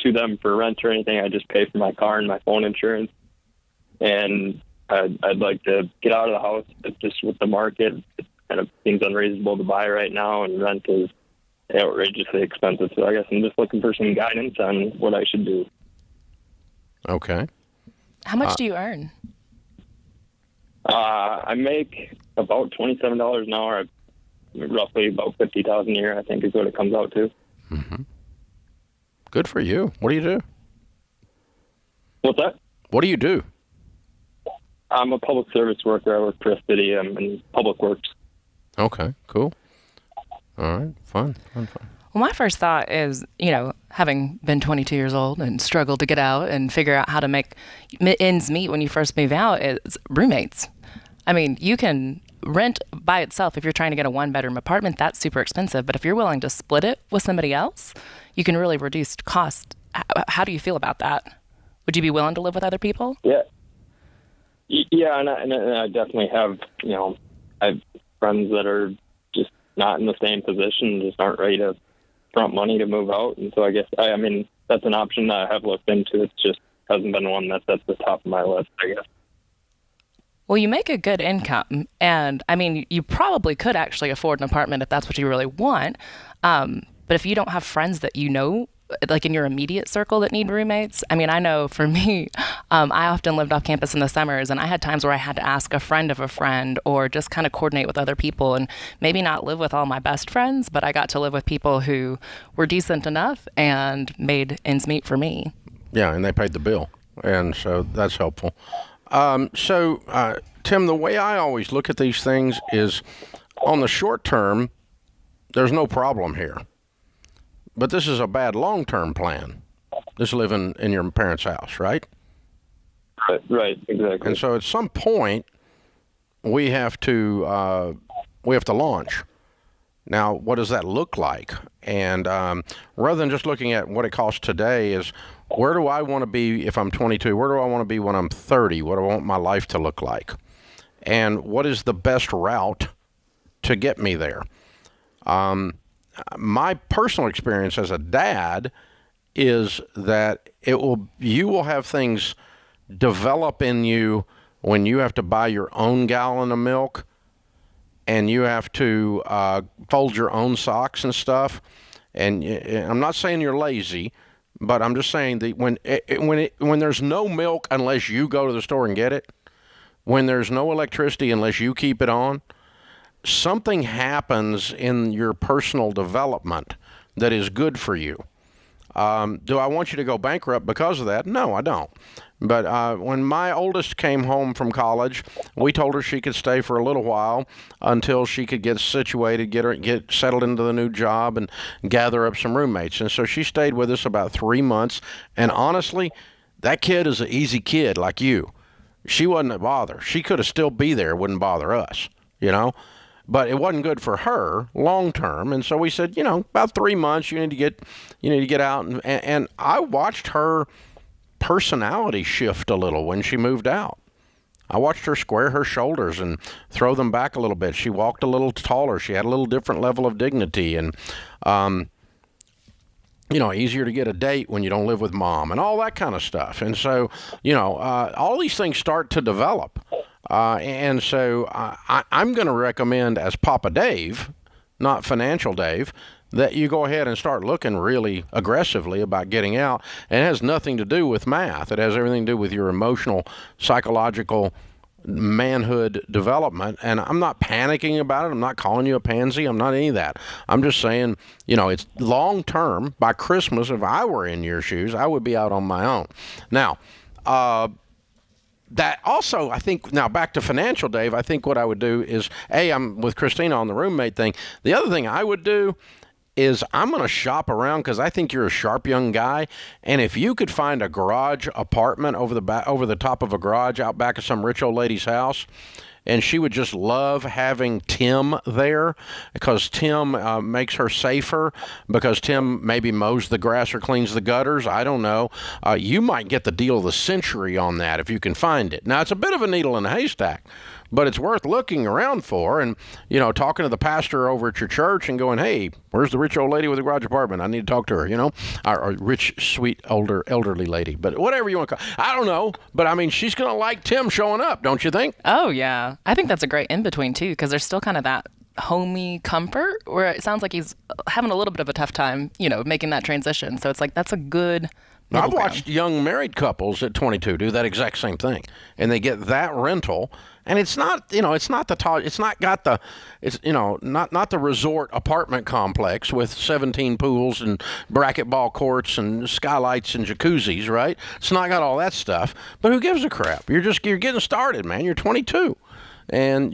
to them for rent or anything. I just pay for my car and my phone insurance. And I'd like to get out of the house, but just with the market, it kind of seems unreasonable to buy right now, and rent is outrageously expensive. So I guess I'm just looking for some guidance on what I should do. Okay. How much do you earn? I make about $27 an hour. Roughly about $50,000 a year, I think, is what it comes out to. Mm-hmm. Good for you. What do you do? What's that? What do you do? I'm a public service worker. I work for a city in public works. Okay, cool. All right, fun. Well, my first thought is, having been 22 years old and struggled to get out and figure out how to make ends meet when you first move out, is roommates. I mean, you can rent by itself. If you're trying to get a 1-bedroom apartment, that's super expensive. But if you're willing to split it with somebody else, you can really reduce cost. How do you feel about that? Would you be willing to live with other people? Yeah, and I definitely have, I have friends that are just not in the same position, just aren't ready to front money to move out. And so I guess, I mean, that's an option that I have looked into. It just hasn't been one that's at the top of my list, I guess. Well, you make a good income, and I mean, you probably could actually afford an apartment if that's what you really want. But if you don't have friends that like in your immediate circle that need roommates, I mean, I know for me, I often lived off campus in the summers, and I had times where I had to ask a friend of a friend or just kind of coordinate with other people, and maybe not live with all my best friends, but I got to live with people who were decent enough and made ends meet for me. Yeah, and they paid the bill. And so that's helpful. Tim, the way I always look at these things is on the short term, there's no problem here. But this is a bad long-term plan. This living in your parents' house, right? Right, exactly. And so at some point, we have to launch. Now, what does that look like? And rather than just looking at what it costs today, is where do I want to be if I'm 22? Where do I want to be when I'm 30? What do I want my life to look like? And what is the best route to get me there? My personal experience as a dad is that you will have things develop in you when you have to buy your own gallon of milk and you have to fold your own socks and stuff. And I'm not saying you're lazy, but I'm just saying that when there's no milk unless you go to the store and get it, when there's no electricity unless you keep it on, something happens in your personal development that is good for you. Do I want you to go bankrupt because of that? No, I don't. But when my oldest came home from college, we told her she could stay for a little while until she could get situated, get settled into the new job, and gather up some roommates. And so she stayed with us about 3 months. And honestly, that kid is an easy kid like you. She wasn't a bother. She could have still be there, wouldn't bother us, But it wasn't good for her long term, and so we said, about 3 months, you need to get out. And I watched her personality shift a little when she moved out. I watched her square her shoulders and throw them back a little bit. She walked a little taller. She had a little different level of dignity, and easier to get a date when you don't live with mom, and all that kind of stuff. And so, all these things start to develop. And so I'm going to recommend, as Papa Dave, not Financial Dave, that you go ahead and start looking really aggressively about getting out. And it has nothing to do with math. It has everything to do with your emotional, psychological manhood development. And I'm not panicking about it. I'm not calling you a pansy. I'm not any of that. I'm just saying, it's long term. By Christmas, if I were in your shoes, I would be out on my own. Now, that also, I think, now back to Financial Dave, I think what I would do is, I'm with Christina on the roommate thing. The other thing I would do is I'm going to shop around because I think you're a sharp young guy. And if you could find a garage apartment over the top of a garage out back of some rich old lady's house, and she would just love having Tim there because Tim makes her safer, because Tim maybe mows the grass or cleans the gutters. I don't know. You might get the deal of the century on that if you can find it. Now, it's a bit of a needle in a haystack, but it's worth looking around for and, talking to the pastor over at your church and going, hey, where's the rich old lady with the garage apartment? I need to talk to her, or rich, sweet, elderly lady. But whatever you want to call it. I don't know. But, she's going to like Tim showing up, don't you think? Oh, yeah. I think that's a great in-between, too, because there's still kind of that homey comfort where it sounds like he's having a little bit of a tough time, making that transition. So it's like that's a good middle I've watched young married couples at 22 do that exact same thing. And they get that rental. And it's not, not the resort apartment complex with 17 pools and racquetball courts and skylights and jacuzzis, right? It's not got all that stuff. But who gives a crap? You're getting started, man. You're 22. And,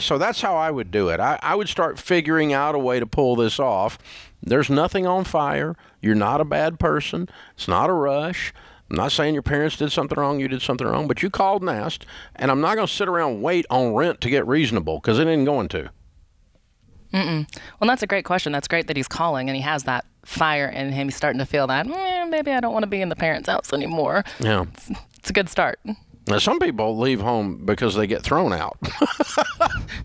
so that's how I would do it. I would start figuring out a way to pull this off. There's nothing on fire. You're not a bad person. It's not a rush. I'm not saying your parents did something wrong, you did something wrong, but you called and asked, and I'm not going to sit around and wait on rent to get reasonable, because it ain't going to. Well, that's a great question. That's great that he's calling, and he has that fire in him. He's starting to feel that, maybe I don't want to be in the parents' house anymore. Yeah. It's a good start. Now, some people leave home because they get thrown out.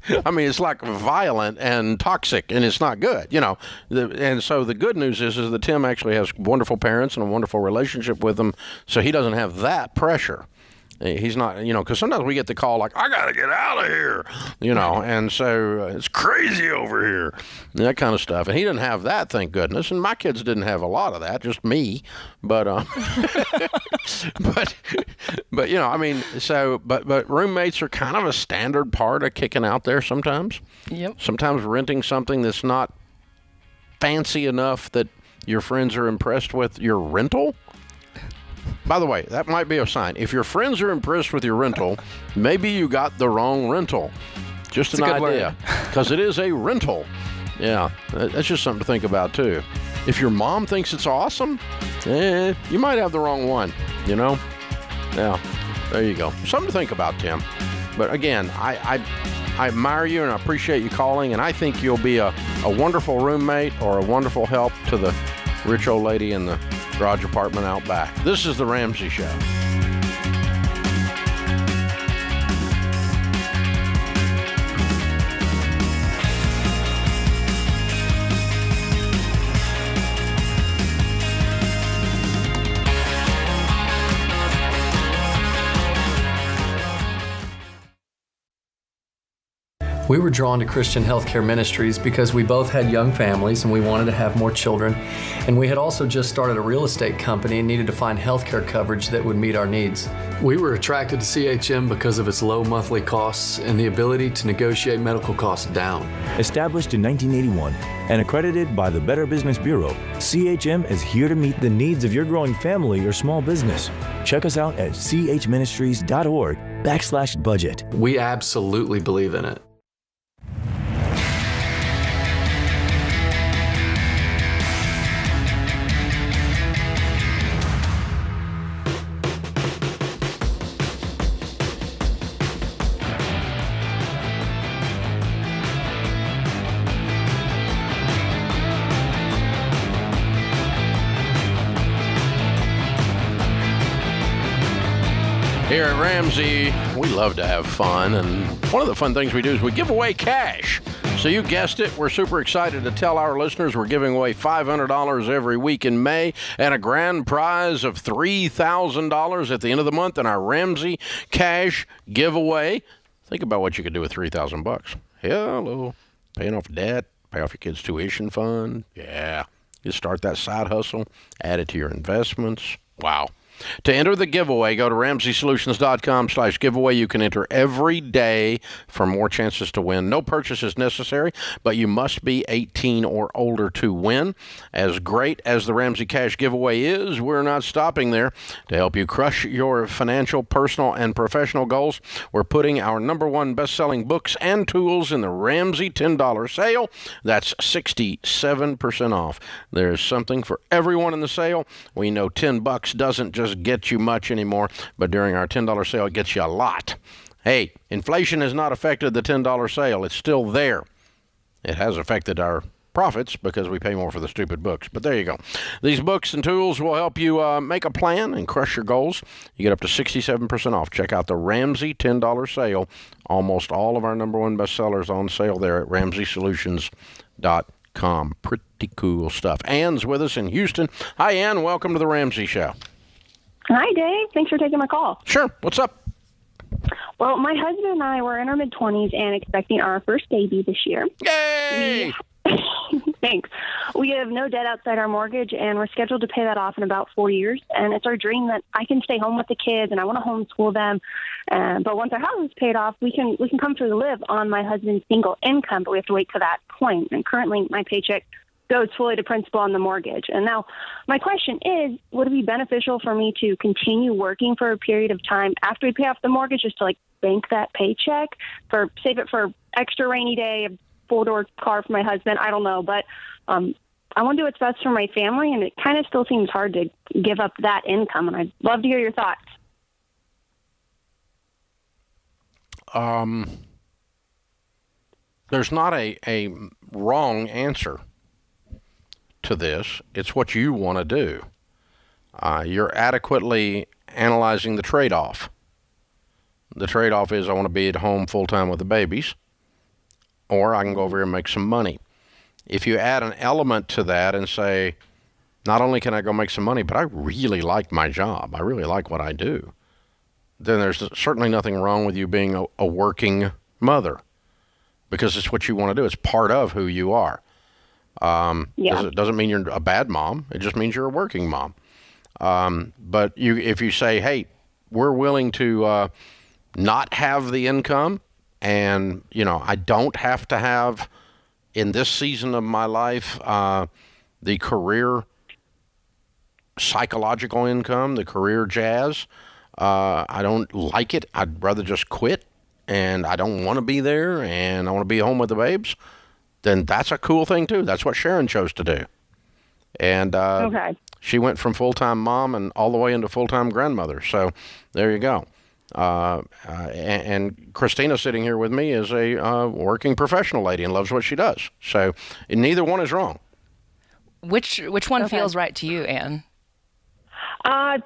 It's like violent and toxic, and it's not good, And so the good news is that Tim actually has wonderful parents and a wonderful relationship with them, so he doesn't have that pressure. He's not, because sometimes we get the call like, I got to get out of here, and so it's crazy over here, that kind of stuff. And he didn't have that, thank goodness. And my kids didn't have a lot of that, just me. But, but roommates are kind of a standard part of kicking out there sometimes. Yep. Sometimes renting something that's not fancy enough that your friends are impressed with your rental. By the way, that might be a sign. If your friends are impressed with your rental, maybe you got the wrong rental. Just an idea. Because it is a rental. Yeah, that's just something to think about, too. If your mom thinks it's awesome, you might have the wrong one, you know? Yeah, there you go. Something to think about, Tim. But again, I admire you and I appreciate you calling, and I think you'll be a wonderful roommate or a wonderful help to the rich old lady in the garage apartment out back. This is The Ramsey Show. We were drawn to Christian Healthcare Ministries because we both had young families and we wanted to have more children. And we had also just started a real estate company and needed to find healthcare coverage that would meet our needs. We were attracted to CHM because of its low monthly costs and the ability to negotiate medical costs down. Established in 1981 and accredited by the Better Business Bureau, CHM is here to meet the needs of your growing family or small business. Check us out at chministries.org/budget. We absolutely believe in it. Here at Ramsey, we love to have fun, and one of the fun things we do is we give away cash. So you guessed it, we're super excited to tell our listeners we're giving away $500 every week in May and a grand prize of $3,000 at the end of the month in our Ramsey cash giveaway. Think about what you could do with $3,000. Hello, paying off debt, pay off your kids' tuition fund. Yeah, you start that side hustle, add it to your investments. Wow. To enter the giveaway, go to RamseySolutions.com/giveaway. You can enter every day for more chances to win. No purchase is necessary, but you must be 18 or older to win. As great as the Ramsey Cash giveaway is, we're not stopping there. To help you crush your financial, personal, and professional goals, we're putting our #1 best-selling books and tools in the Ramsey $10 sale. That's 67% off. There's something for everyone in the sale. We know $10 doesn't just get you much anymore, but during our $10 sale, it gets you a lot. Hey, inflation has not affected the $10 sale. It's still there. It has affected our profits because we pay more for the stupid books. But there you go. These books and tools will help you make a plan and crush your goals. You get up to 67% off. Check out the Ramsey $10 sale. Almost all of our #1 bestsellers on sale there at RamseySolutions.com. Pretty cool stuff. Ann's with us in Houston. Hi, Ann. Welcome to the Ramsey Show. Hi, Dave. Thanks for taking my call. Sure. What's up? Well, my husband and I were in our mid-20s and expecting our first baby this year. Yay! Thanks. We have no debt outside our mortgage, and we're scheduled to pay that off in about 4 years. And it's our dream that I can stay home with the kids, and I want to homeschool them. But once our house is paid off, we can comfortably live on my husband's single income, but we have to wait to that point. And currently, my paycheck goes fully to principal on the mortgage. And now my question is, would it be beneficial for me to continue working for a period of time after we pay off the mortgage just to bank that paycheck save it for extra rainy day, a 4-door car for my husband? I don't know, but I want to do what's best for my family, and it kind of still seems hard to give up that income, and I'd love to hear your thoughts. There's not a wrong answer to this. It's what you want to do. You're adequately analyzing the trade-off. The trade-off is I want to be at home full-time with the babies, or I can go over here and make some money. If you add an element to that and say, not only can I go make some money, but I really like my job, I really like what I do, then there's certainly nothing wrong with you being a working mother, because it's what you want to do. It's part of who you are. It doesn't mean you're a bad mom. It just means you're a working mom. But if you say, hey, we're willing to not have the income, and I don't have to have in this season of my life the career psychological income, the career jazz. I don't like it. I'd rather just quit, and I don't want to be there, and I want to be home with the babes. Then that's a cool thing too. That's what Sharon chose to do. And Okay. she went from full-time mom and all the way into full-time grandmother. So there you go. And Christina sitting here with me is a working professional lady and loves what she does. So neither one is wrong. Which one feels right to you, Ann? I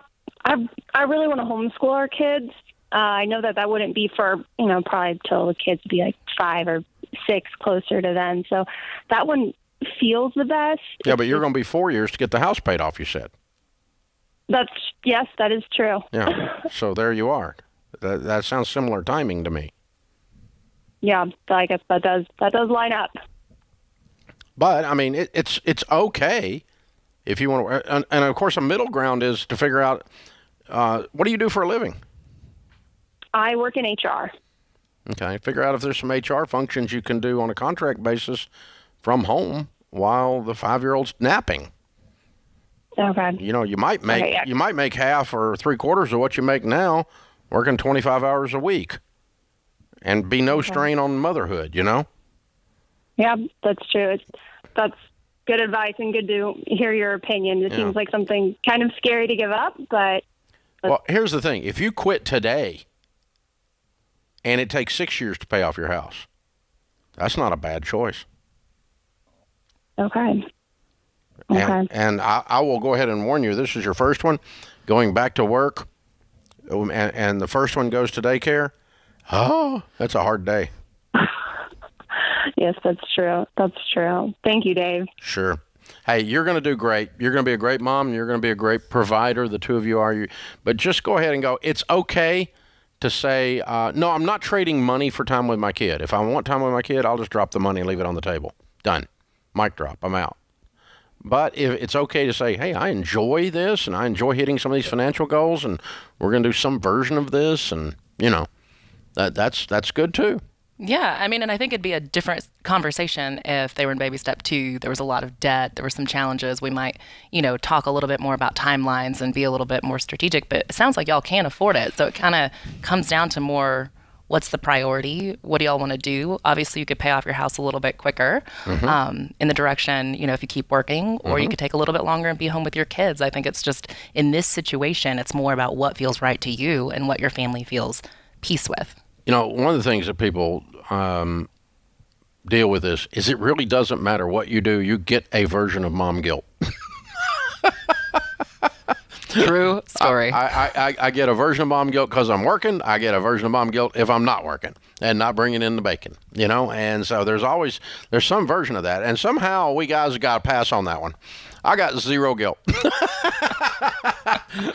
really want to homeschool our kids. I know that wouldn't be for, probably till the kids be like 5 or 6, closer to then. So that one feels the best. Yeah, but you're going to be 4 years to get the house paid off, you said. Yes, that is true. Yeah. So there you are. That sounds similar timing to me. Yeah, I guess that does line up. But I mean, it's okay if you want to. And of course, a middle ground is to figure out what do you do for a living. I work in HR. Okay, figure out if there's some HR functions you can do on a contract basis from home while the 5-year-old's napping. Okay. You might make half or 3/4 of what you make now, working 25 hours a week, and be no strain on motherhood. Yeah, that's true. That's good advice and good to hear your opinion. It seems like something kind of scary to give up, but. Well, here's the thing: if you quit today, and it takes 6 years to pay off your house, that's not a bad choice. Okay. And I will go ahead and warn you, this is your first one, going back to work, and the first one goes to daycare. Oh, that's a hard day. Yes, that's true. That's true. Thank you, Dave. Sure. Hey, you're going to do great. You're going to be a great mom, and you're going to be a great provider. The two of you are. But just go ahead and go. It's okay to say, no, I'm not trading money for time with my kid. If I want time with my kid, I'll just drop the money and leave it on the table. Done. Mic drop. I'm out. But if it's okay to say, hey, I enjoy this, and I enjoy hitting some of these financial goals, and we're going to do some version of this, and, that's good too. Yeah, I mean, and I think it'd be a different conversation if they were in baby step 2. There was a lot of debt. There were some challenges. We might, talk a little bit more about timelines and be a little bit more strategic. But it sounds like y'all can't afford it. So it kind of comes down to more, what's the priority? What do y'all want to do? Obviously, you could pay off your house a little bit quicker in the direction, if you keep working, or you could take a little bit longer and be home with your kids. I think it's just, in this situation, it's more about what feels right to you and what your family feels peace with. One of the things that people deal with is it really doesn't matter what you do. You get a version of mom guilt. True story. I get a version of mom guilt because I'm working. I get a version of mom guilt if I'm not working and not bringing in the bacon, And so there's some version of that. And somehow we guys got to pass on that one. I got zero guilt.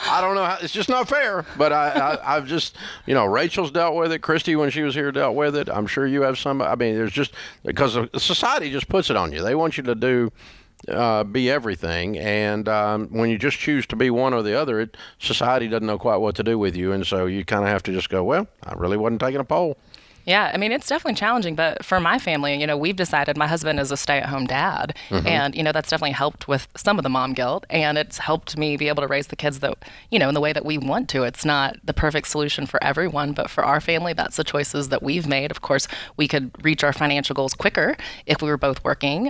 I don't know how, it's just not fair, but I've just, Rachel's dealt with it. Christy, when she was here, dealt with it. I'm sure you have some. I mean, there's just, because society just puts it on you. They want you to be everything. And when you just choose to be one or the other, society doesn't know quite what to do with you. And so you kind of have to just go, well, I really wasn't taking a poll. Yeah, I mean, it's definitely challenging, but for my family, we've decided my husband is a stay-at-home dad, and, that's definitely helped with some of the mom guilt, and it's helped me be able to raise the kids that, in the way that we want to. It's not the perfect solution for everyone, but for our family, that's the choices that we've made. Of course, we could reach our financial goals quicker if we were both working,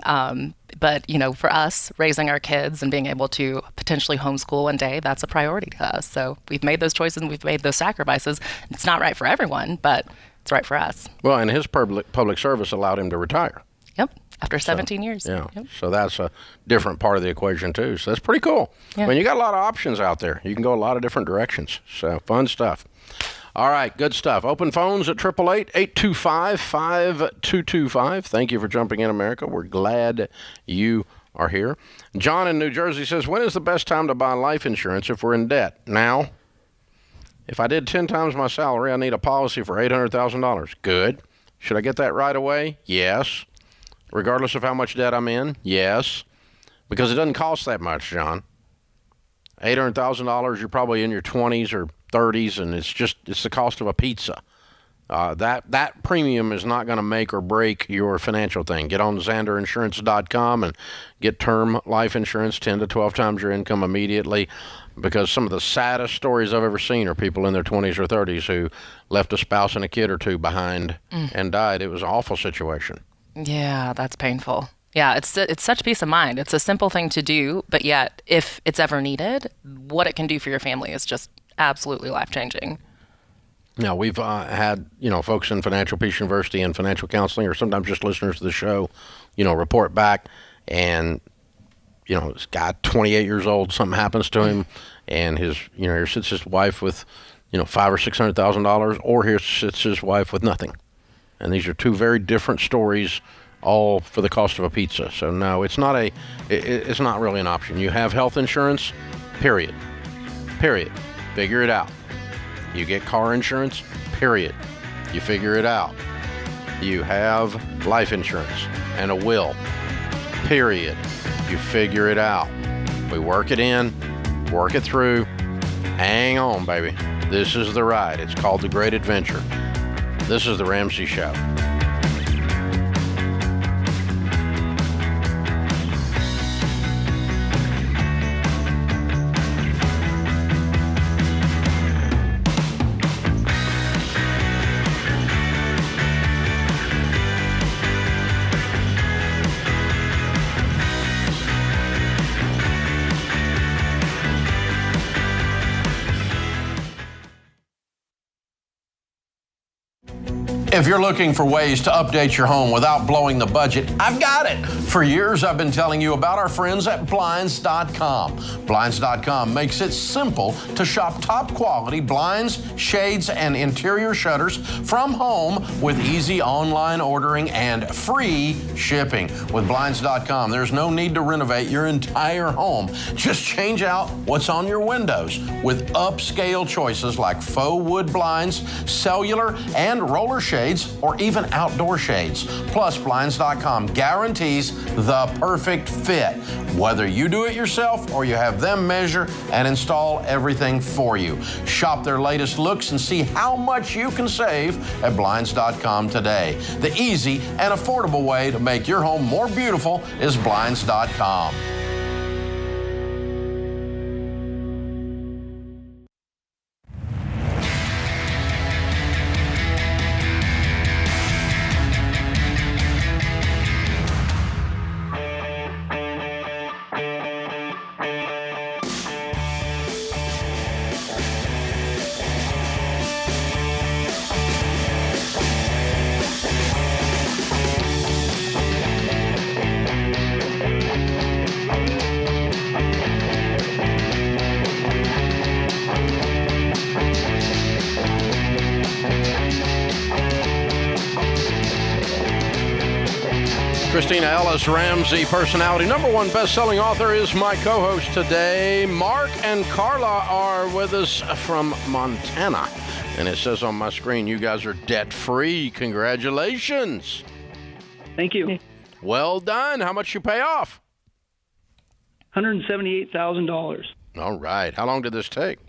but, for us, raising our kids and being able to potentially homeschool one day, that's a priority to us. So we've made those choices and we've made those sacrifices. It's not right for everyone, but it's right for us. Well, and his public service allowed him to retire. Yep, after 17 years. Yeah, yep. So that's a different part of the equation, too. So that's pretty cool. Yeah. I mean, you got a lot of options out there. You can go a lot of different directions. So fun stuff. All right, good stuff. Open phones at 888-825-5225. Thank you for jumping in, America. We're glad you are here. John in New Jersey says, when is the best time to buy life insurance if we're in debt? Now. If I did 10 times my salary, I need a policy for $800,000. Good. Should I get that right away? Yes. Regardless of how much debt I'm in? Yes. Because it doesn't cost that much, John. $800,000, you're probably in your 20s or 30s, and it's the cost of a pizza. That premium is not going to make or break your financial thing. Get on XanderInsurance.com and get term life insurance 10 to 12 times your income immediately, because some of the saddest stories I've ever seen are people in their 20s or 30s who left a spouse and a kid or two behind and died. It was an awful situation. Yeah, that's painful. Yeah, it's such peace of mind. It's a simple thing to do, but yet if it's ever needed, what it can do for your family is just absolutely life-changing. Now, we've had, folks in Financial Peace University and financial counseling, or sometimes just listeners to the show, report back, and, this guy, 28 years old, something happens to him, and here sits his wife with, $500,000 or $600,000, or here sits his wife with nothing. And these are two very different stories, all for the cost of a pizza. So no, it's not really an option. You have health insurance, period. Figure it out. You get car insurance, period. You figure it out. You have life insurance and a will, period. You figure it out. We work it in, work it through. Hang on, baby. This is the ride. It's called The Great Adventure. This is The Ramsey Show. If you're looking for ways to update your home without blowing the budget, I've got it. For years, I've been telling you about our friends at Blinds.com. Blinds.com makes it simple to shop top quality blinds, shades, and interior shutters from home with easy online ordering and free shipping. With Blinds.com, there's no need to renovate your entire home. Just change out what's on your windows with upscale choices like faux wood blinds, cellular, and roller shades, or even outdoor shades. Plus, Blinds.com guarantees the perfect fit, whether you do it yourself or you have them measure and install everything for you. Shop their latest looks and see how much you can save at Blinds.com today. The easy and affordable way to make your home more beautiful is Blinds.com. Christina Ellis Ramsey, personality, #1 best-selling author, is my co-host today. Mark and Carla are with us from Montana. And it says on my screen, you guys are debt-free. Congratulations. Thank you. Well done. How much you pay off? $178,000. All right. How long did this take?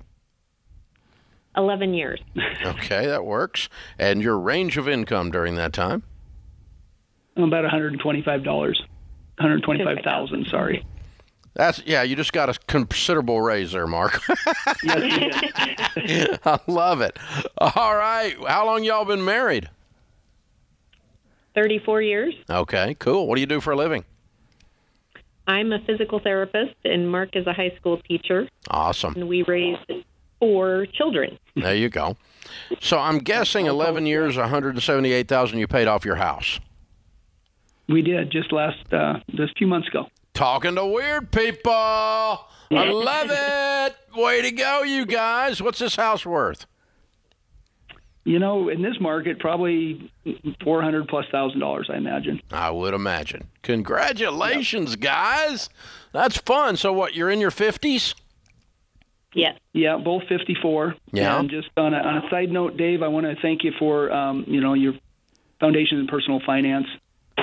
11 years. Okay, that works. And your range of income during that time? About $125. 125,000, sorry. You just got a considerable raise there, Mark. Yes, I love it. All right. How long y'all been married? 34 years. Okay, cool. What do you do for a living? I'm a physical therapist, and Mark is a high school teacher. Awesome. And we raised 4 children. There you go. So I'm guessing 11 years, $178,000 you paid off your house. We did just a few months ago. Talking to weird people. I love it. Way to go, you guys. What's this house worth? You know, in this market, probably $400,000+, I imagine. I would imagine. Congratulations, guys. That's fun. So what, you're in your 50s? Yes. Yeah, both 54. Yeah. And just on a side note, Dave, I want to thank you for, your Foundation in Personal Finance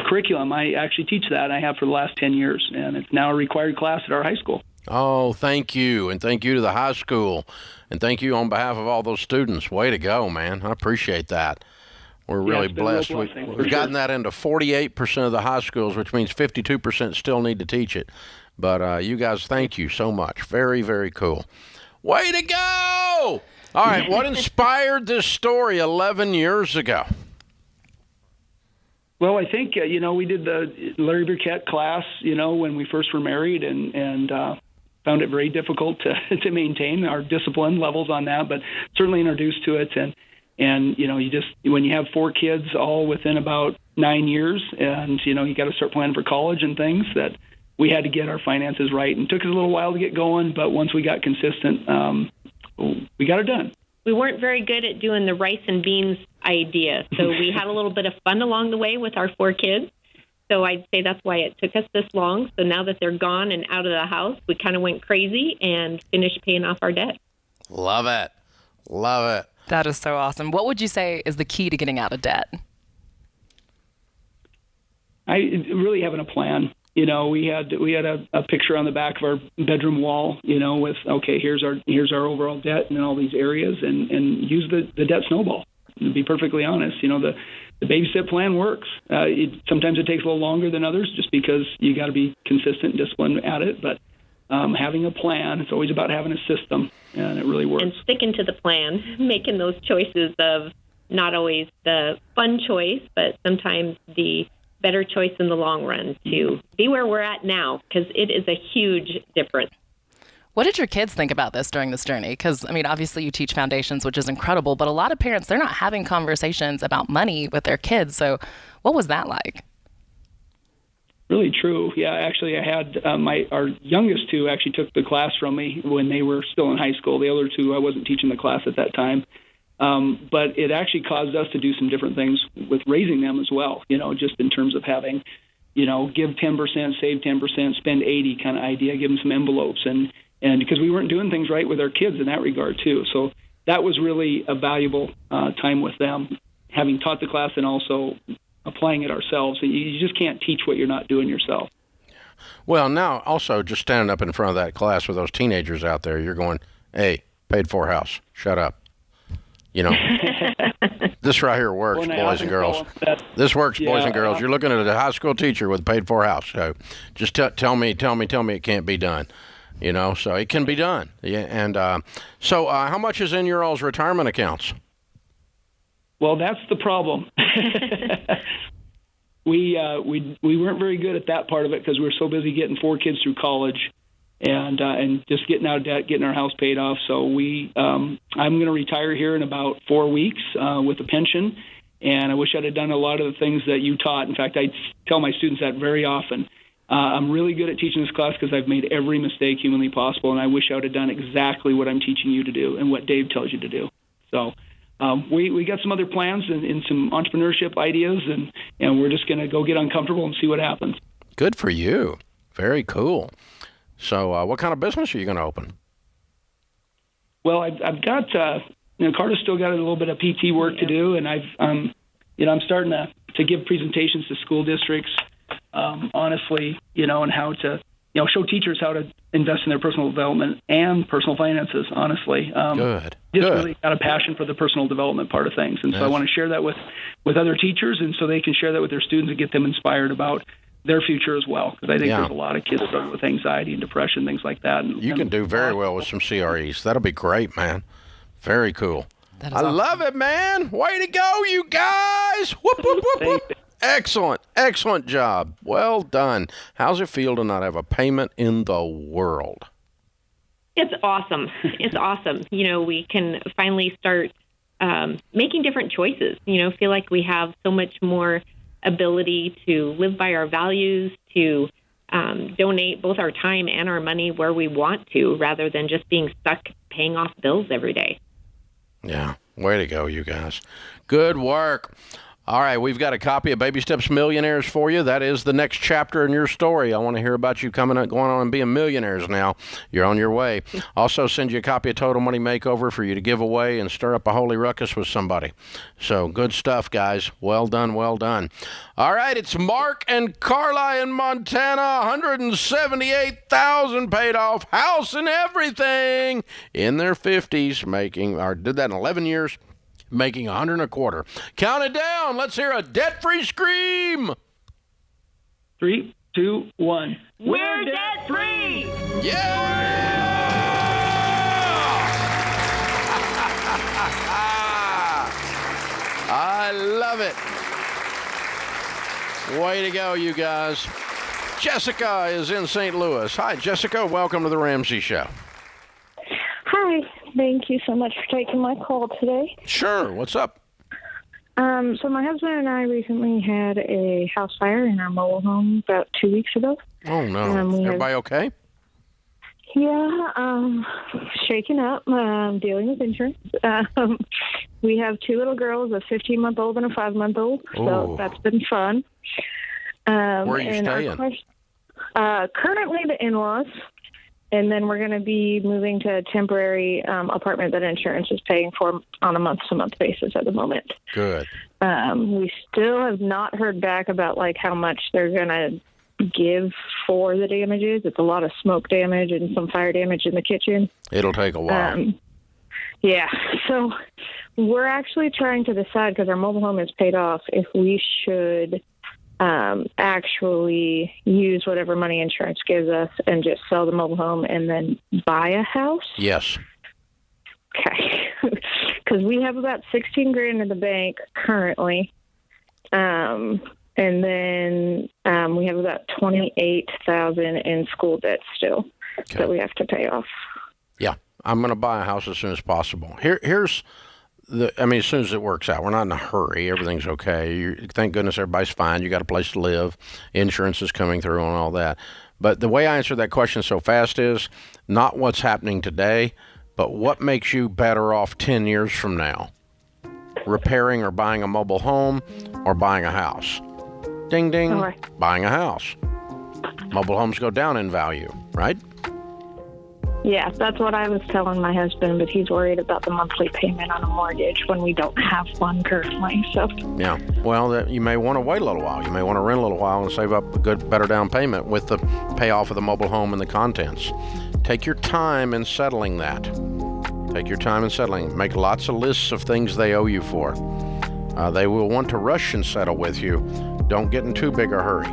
curriculum. I actually teach that. I have for the last 10 years, and it's now a required class at our high school. Oh, thank you. And thank you to the high school. And thank you on behalf of all those students. Way to go, man. I appreciate that. We're really it's been a real blessed. blessing, for We've gotten sure. that into 48% of the high schools, which means 52% still need to teach it. But you guys, thank you so much. Very, very cool. Way to go! All right, what inspired this story 11 years ago? Well, I think, we did the Larry Burkett class, when we first were married and found it very difficult to maintain our discipline levels on that, but certainly introduced to it. And when you have 4 kids all within about 9 years and, you got to start planning for college and things, that we had to get our finances right. And it took us a little while to get going, but once we got consistent, we got it done. We weren't very good at doing the rice and beans idea, so we had a little bit of fun along the way with our 4 kids. So I'd say that's why it took us this long. So now that they're gone and out of the house, we kind of went crazy and finished paying off our debt. Love it. Love it. That is so awesome. What would you say is the key to getting out of debt? Really having a plan. We had a picture on the back of our bedroom wall, with, okay, here's our overall debt in all these areas, and use the debt snowball. To be perfectly honest, the babysit plan works. Sometimes it takes a little longer than others, just because you got to be consistent and disciplined at it. But having a plan, it's always about having a system, and it really works. And sticking to the plan, making those choices of not always the fun choice, but sometimes the better choice in the long run to be where we're at now, because it is a huge difference. What did your kids think about this during this journey? Because, obviously you teach foundations, which is incredible, but a lot of parents, they're not having conversations about money with their kids. So what was that like? Really true. Yeah, actually, I had our youngest 2 actually took the class from me when they were still in high school. The other 2, I wasn't teaching the class at that time. But it actually caused us to do some different things with raising them as well, just in terms of having, give 10%, save 10%, spend 80 kind of idea, give them some envelopes. And because we weren't doing things right with our kids in that regard, too. So that was really a valuable time with them, having taught the class and also applying it ourselves. You just can't teach what you're not doing yourself. Well, now also just standing up in front of that class with those teenagers out there, you're going, hey, paid for house, shut up. This right here works, boys and girls. This works, boys and girls. You're looking at a high school teacher with a paid for house. So just tell me it can't be done. So it can be done. Yeah. And so how much is in your all's retirement accounts? Well, that's the problem. We weren't very good at that part of it because we were so busy getting 4 kids through college and just getting out of debt, getting our house paid off. So I'm going to retire here in about 4 weeks with a pension, and I wish I'd have done a lot of the things that you taught. In fact, I tell my students that very often. I'm really good at teaching this class because I've made every mistake humanly possible, and I wish I would have done exactly what I'm teaching you to do and what Dave tells you to do. So we got some other plans and some entrepreneurship ideas, and we're just going to go get uncomfortable and see what happens. Good for you. Very cool. So what kind of business are you going to open? Well, I've got, Carter's still got a little bit of PT work to do, and I'm starting to give presentations to school districts, honestly, and how to, show teachers how to invest in their personal development and personal finances, honestly. Good. Really got a passion for the personal development part of things. And so I want to share that with other teachers, and so they can share that with their students and get them inspired about their future as well. Because I think there's a lot of kids struggling with anxiety and depression, things like that. And you can do very well with some CREs. That'll be great, man. Very cool. I love it, man. Way to go, you guys. Whoop, whoop, whoop, whoop. Excellent job. Well done. How's it feel to not have a payment in the world? It's awesome. It's awesome. We can finally start making different choices. Feel like we have so much more ability to live by our values, to donate both our time and our money where we want to, rather than just being stuck paying off bills every day. Yeah. Way to go, you guys. Good work. All right, we've got a copy of Baby Steps Millionaires for you. That is the next chapter in your story. I want to hear about you going on and being millionaires now. You're on your way. Also send you a copy of Total Money Makeover for you to give away and stir up a holy ruckus with somebody. So good stuff, guys. Well done, well done. All right, it's Mark and Carla in Montana. $178,000 paid off, house and everything, in their 50s, did that in 11 years. making $125. Count it down. Let's hear a debt-free scream. 3, 2, 1. We're debt free. Yeah! I love it. Way to go, you guys. Jessica is in St. Louis. Hi, Jessica. Welcome to the Ramsey Show. Hi. Thank you so much for taking my call today. Sure. What's up? So my husband and I recently had a house fire in our mobile home about 2 weeks ago. Oh, no. Everybody okay? Yeah, shaken up, dealing with insurance. We have 2 little girls, a 15-month-old and a 5-month-old, so that's been fun. Where are you staying? Currently the in-laws, and then we're going to be moving to a temporary apartment that insurance is paying for on a month-to-month basis at the moment. Good. We still have not heard back about how much they're going to give for the damages. It's a lot of smoke damage and some fire damage in the kitchen. It'll take a while. Yeah, so we're actually trying to decide, because our mobile home is paid off, if we should actually use whatever money insurance gives us and just sell the mobile home and then buy a house. Yes. Okay. Because we have about $16,000 in the bank currently. And then we have about $28,000 in school debt still that we have to pay off. Yeah, I'm going to buy a house as soon as possible. Here's as soon as it works out. We're not in a hurry. Everything's okay. Thank goodness everybody's fine. You got a place to live. Insurance is coming through and all that. But the way I answer that question so fast is not what's happening today, but what makes you better off 10 years from now? Repairing or buying a mobile home or buying a house? Ding, ding, buying a house. Mobile homes go down in value, right? Yeah, that's what I was telling my husband, but he's worried about the monthly payment on a mortgage when we don't have one currently. So yeah, well, you may want to wait a little while. You may want to rent a little while and save up a better down payment with the payoff of the mobile home and the contents. Take your time in settling that. Take your time in settling. Make lots of lists of things they owe you for. They will want to rush and settle with you. Don't get in too big a hurry.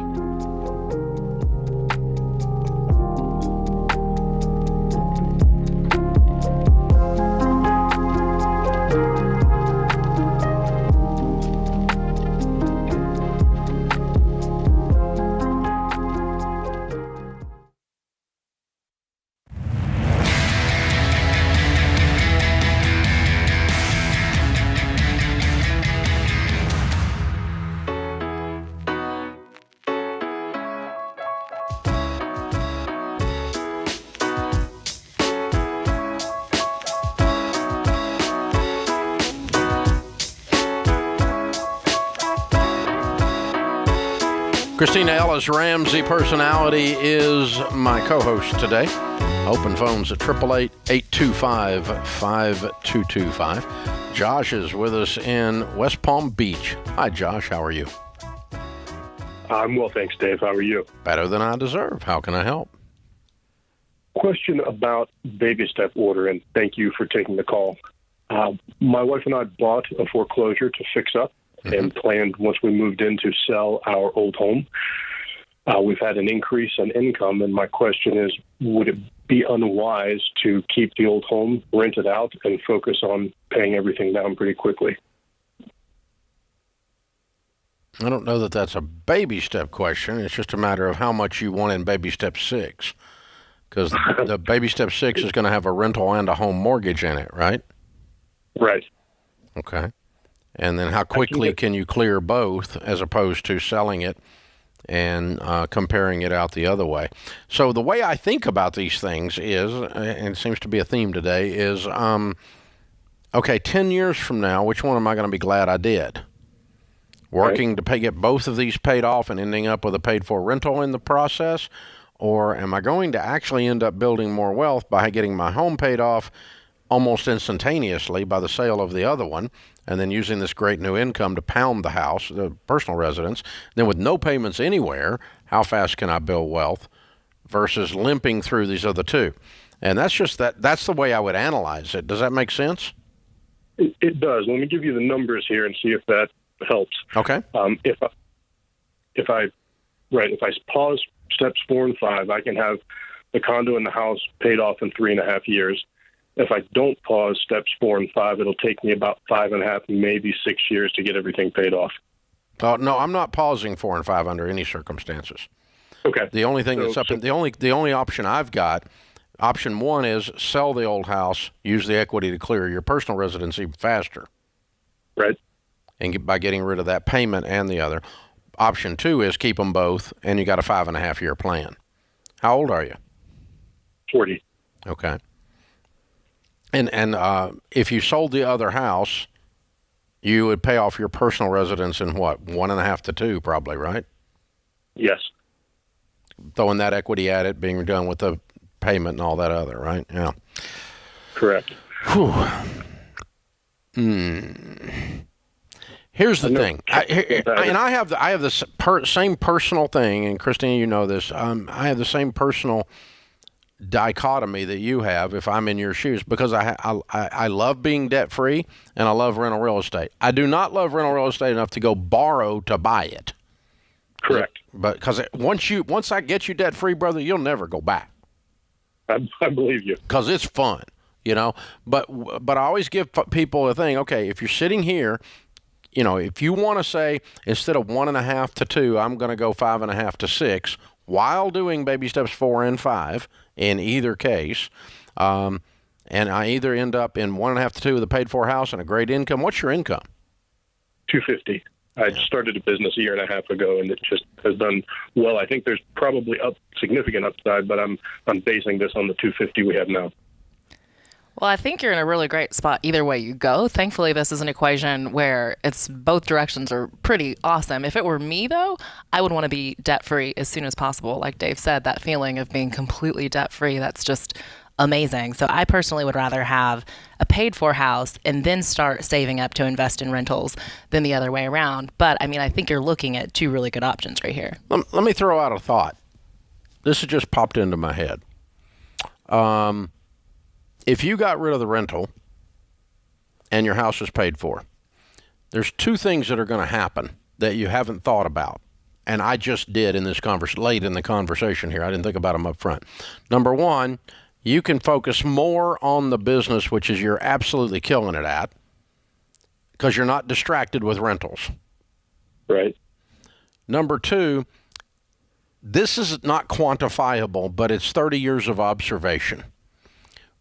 Christina Ellis, Ramsey Personality, is my co-host today. Open phones at 888-825-5225. Josh is with us in West Palm Beach. Hi, Josh. How are you? I'm well, thanks, Dave. How are you? Better than I deserve. How can I help? Question about baby step order, and thank you for taking the call. My wife and I bought a foreclosure to fix up and planned once we moved in to sell our old home. We've had an increase in income, and my question is, would it be unwise to keep the old home rented out and focus on paying everything down pretty quickly? I don't know that that's a baby step question. It's just a matter of how much you want in baby step 6. Because the baby step 6 is going to have a rental and a home mortgage in it, right? Right. Okay. And then how quickly can you clear both as opposed to selling it and comparing it out the other way? So the way I think about these things is, and it seems to be a theme today, is, okay, 10 years from now, which one am I going to be glad I did? Working to get both of these paid off and ending up with a paid-for rental in the process? Or am I going to actually end up building more wealth by getting my home paid off almost instantaneously by the sale of the other one, and then using this great new income to pound the house, the personal residence? Then with no payments anywhere, how fast can I build wealth versus limping through these other two? And that's just that's the way I would analyze it. Does that make sense? It does. Let me give you the numbers here and see if that helps. Okay. If I pause steps 4 and 5, I can have the condo and the house paid off in 3.5 years. If I don't pause steps 4 and 5, it'll take me about 5.5, maybe 6 years to get everything paid off. No, I'm not pausing 4 and 5 under any circumstances. Okay. The only thing the only option I've got, option 1 is sell the old house, use the equity to clear your personal residency faster. Right. And by getting rid of that payment and the other. Option 2 is keep them both, and you got a 5.5 year plan. How old are you? 40. Okay. And if you sold the other house, you would pay off your personal residence in what, 1.5 to 2, probably, right? Yes. Throwing that equity at it, being done with the payment and all that other, right? Yeah. Correct. Whew. Here's the thing, I have the same personal thing, and Christine, you know this. I have the same personal dichotomy that you have if I'm in your shoes, because I love being debt free and I love rental real estate. I do not love rental real estate enough to go borrow to buy it. Correct. But because once I get you debt free, brother, you'll never go back. I believe you. Because it's fun, you know. But I always give people a thing. Okay, if you're sitting here, you know, if you want to say instead of 1.5 to 2, I'm going to go 5.5 to 6, while doing baby steps 4 and 5 in either case, and I either end up in 1.5 to 2 with a paid for house and a great income. What's your income? $250. I started a business 1.5 years ago, and it just has done well. I think there's probably significant upside, but I'm basing this on the $250 we have now. Well, I think you're in a really great spot either way you go. Thankfully, this is an equation where it's both directions are pretty awesome. If it were me, though, I would want to be debt-free as soon as possible. Like Dave said, that feeling of being completely debt-free, that's just amazing. So I personally would rather have a paid-for house and then start saving up to invest in rentals than the other way around. But, I mean, I think you're looking at two really good options right here. Let me throw out a thought. This has just popped into my head. If you got rid of the rental and your house is paid for, there's two things that are going to happen that you haven't thought about. And I just did in this late in the conversation here. I didn't think about them up front. Number one, you can focus more on the business, which is you're absolutely killing it at, because you're not distracted with rentals. Right. Number two, this is not quantifiable, but it's 30 years of observation.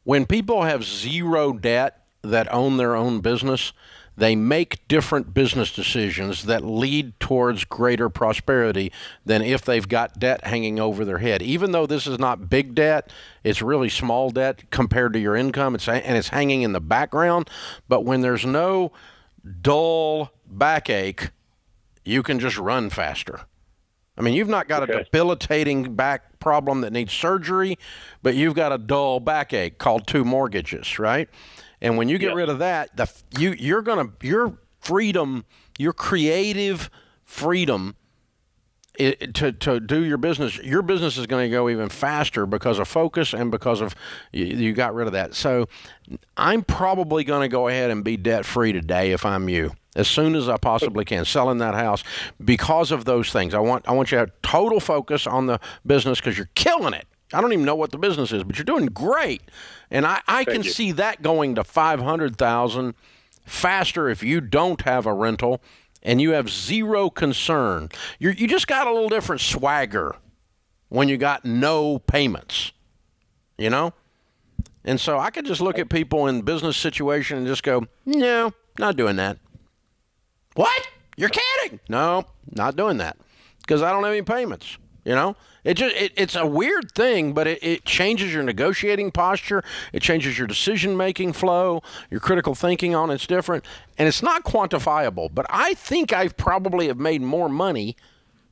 When people have zero debt that own their own business, they make different business decisions that lead towards greater prosperity than if they've got debt hanging over their head. Even though this is not big debt, it's really small debt compared to your income, and it's hanging in the background. But when there's no dull backache, you can just run faster. I mean, you've not got a debilitating back problem that needs surgery, but you've got a dull backache called 2 mortgages, right? And when you get rid of that, your freedom, your creative freedom to do your business is going to go even faster because of focus and because of you got rid of that. So I'm probably going to go ahead and be debt-free today if I'm you, as soon as I possibly can, selling that house because of those things. I want you to have total focus on the business because you're killing it. I don't even know what the business is, but you're doing great. And I can see that going to $500,000 faster if you don't have a rental and you have zero concern. You just got a little different swagger when you got no payments, you know? And so I could just look at people in business situation and just go, no, not doing that. What? You're kidding? No, not doing that because I don't have any payments, you know? It's a weird thing, but it changes your negotiating posture. It changes your decision-making flow. Your critical thinking on it's different. And it's not quantifiable, but I think I probably have made more money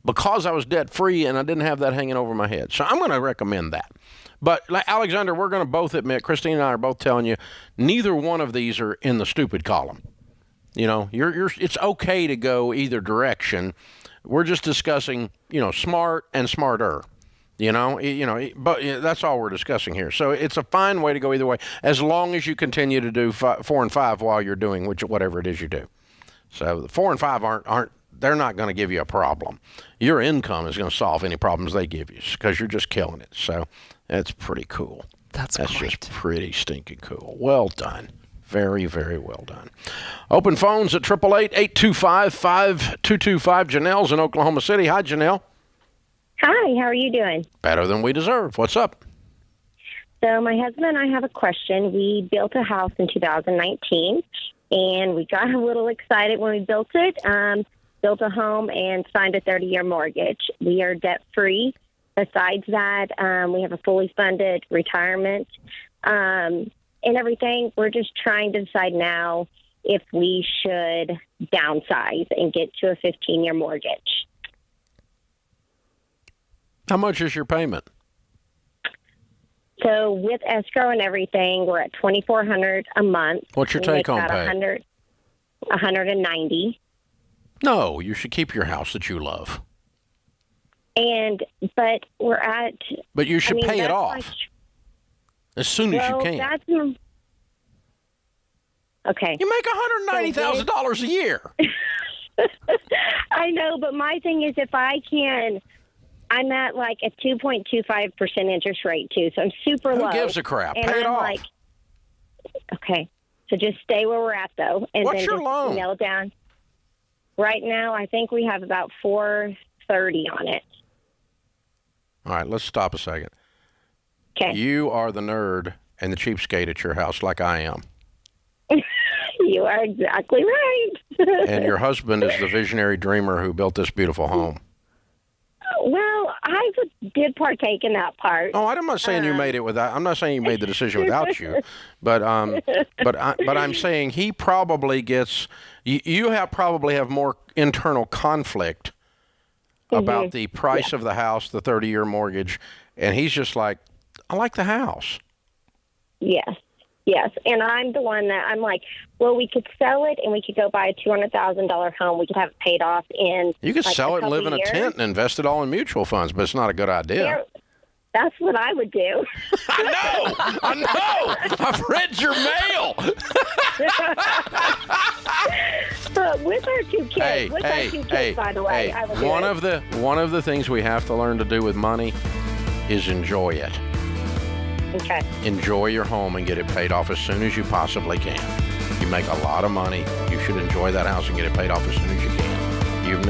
because I was debt-free and I didn't have that hanging over my head. So I'm going to recommend that. But, Alexander, we're going to both admit, Christine and I are both telling you, neither one of these are in the stupid column. You know, it's okay to go either direction. We're just discussing, you know, smart and smarter. But that's all we're discussing here. So it's a fine way to go either way, as long as you continue to do 4 and 5 while you're doing whatever it is you do. So the 4 and 5 aren't they're not going to give you a problem. Your income is going to solve any problems they give you because you're just killing it. So that's pretty cool. That's great. Just pretty stinking cool. Well done. Very, very well done. Open phones at 888-825-5225. Janelle's in Oklahoma City. Hi, Janelle. Hi, how are you doing? Better than we deserve. What's up? So my husband and I have a question. We built a house in 2019, and we got a little excited when we built it. Built a home and signed a 30-year mortgage. We are debt-free. Besides that, we have a fully funded retirement and everything. We're just trying to decide now if we should downsize and get to a 15-year mortgage. How much is your payment? So with escrow and everything, we're at $2,400 a month. What's your take-home pay? $190. No, you should keep your house that you love. But we're at. But you should pay it off as soon as you can. Okay. You make $190,000 a year. I know, but my thing is, if I can. I'm at like a 2.25% interest rate too, so I'm super low. Who gives a crap? And Pay it I'm off. Okay, so just stay where we're at though, and What's then your just loan? nail down. Right now, I think we have about $430 on it. All right, let's stop a second. Okay. You are the nerd and the cheapskate at your house, like I am. You are exactly right. And your husband is the visionary dreamer who built this beautiful home. Well, I did partake in that part. Oh, I'm not saying you made it without. I'm not saying you made the decision without you, but I'm saying he probably gets. You probably have more internal conflict about the price of the house, the 30-year mortgage, and he's just like, I like the house. Yes, and I'm the one that I'm like, well, we could sell it and we could go buy a $200,000 home. We could have it paid off in. You could sell it and live in a tent and invest it all in mutual funds, but it's not a good idea. That's what I would do. I know. I've read your mail. But with our two kids, by the way, I would do it. One of the things we have to learn to do with money is enjoy it. Okay. Enjoy your home and get it paid off as soon as you possibly can. You make a lot of money. You should enjoy that house and get it paid off as soon as you can.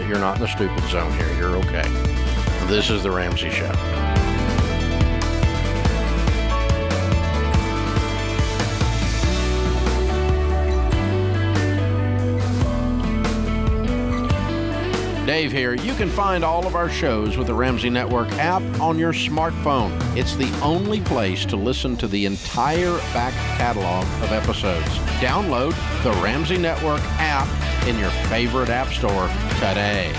You're not in the stupid zone here. You're okay. This is The Ramsey Show. Dave here. You can find all of our shows with the Ramsey Network app on your smartphone. It's the only place to listen to the entire back catalog of episodes. Download the Ramsey Network app in your favorite app store today.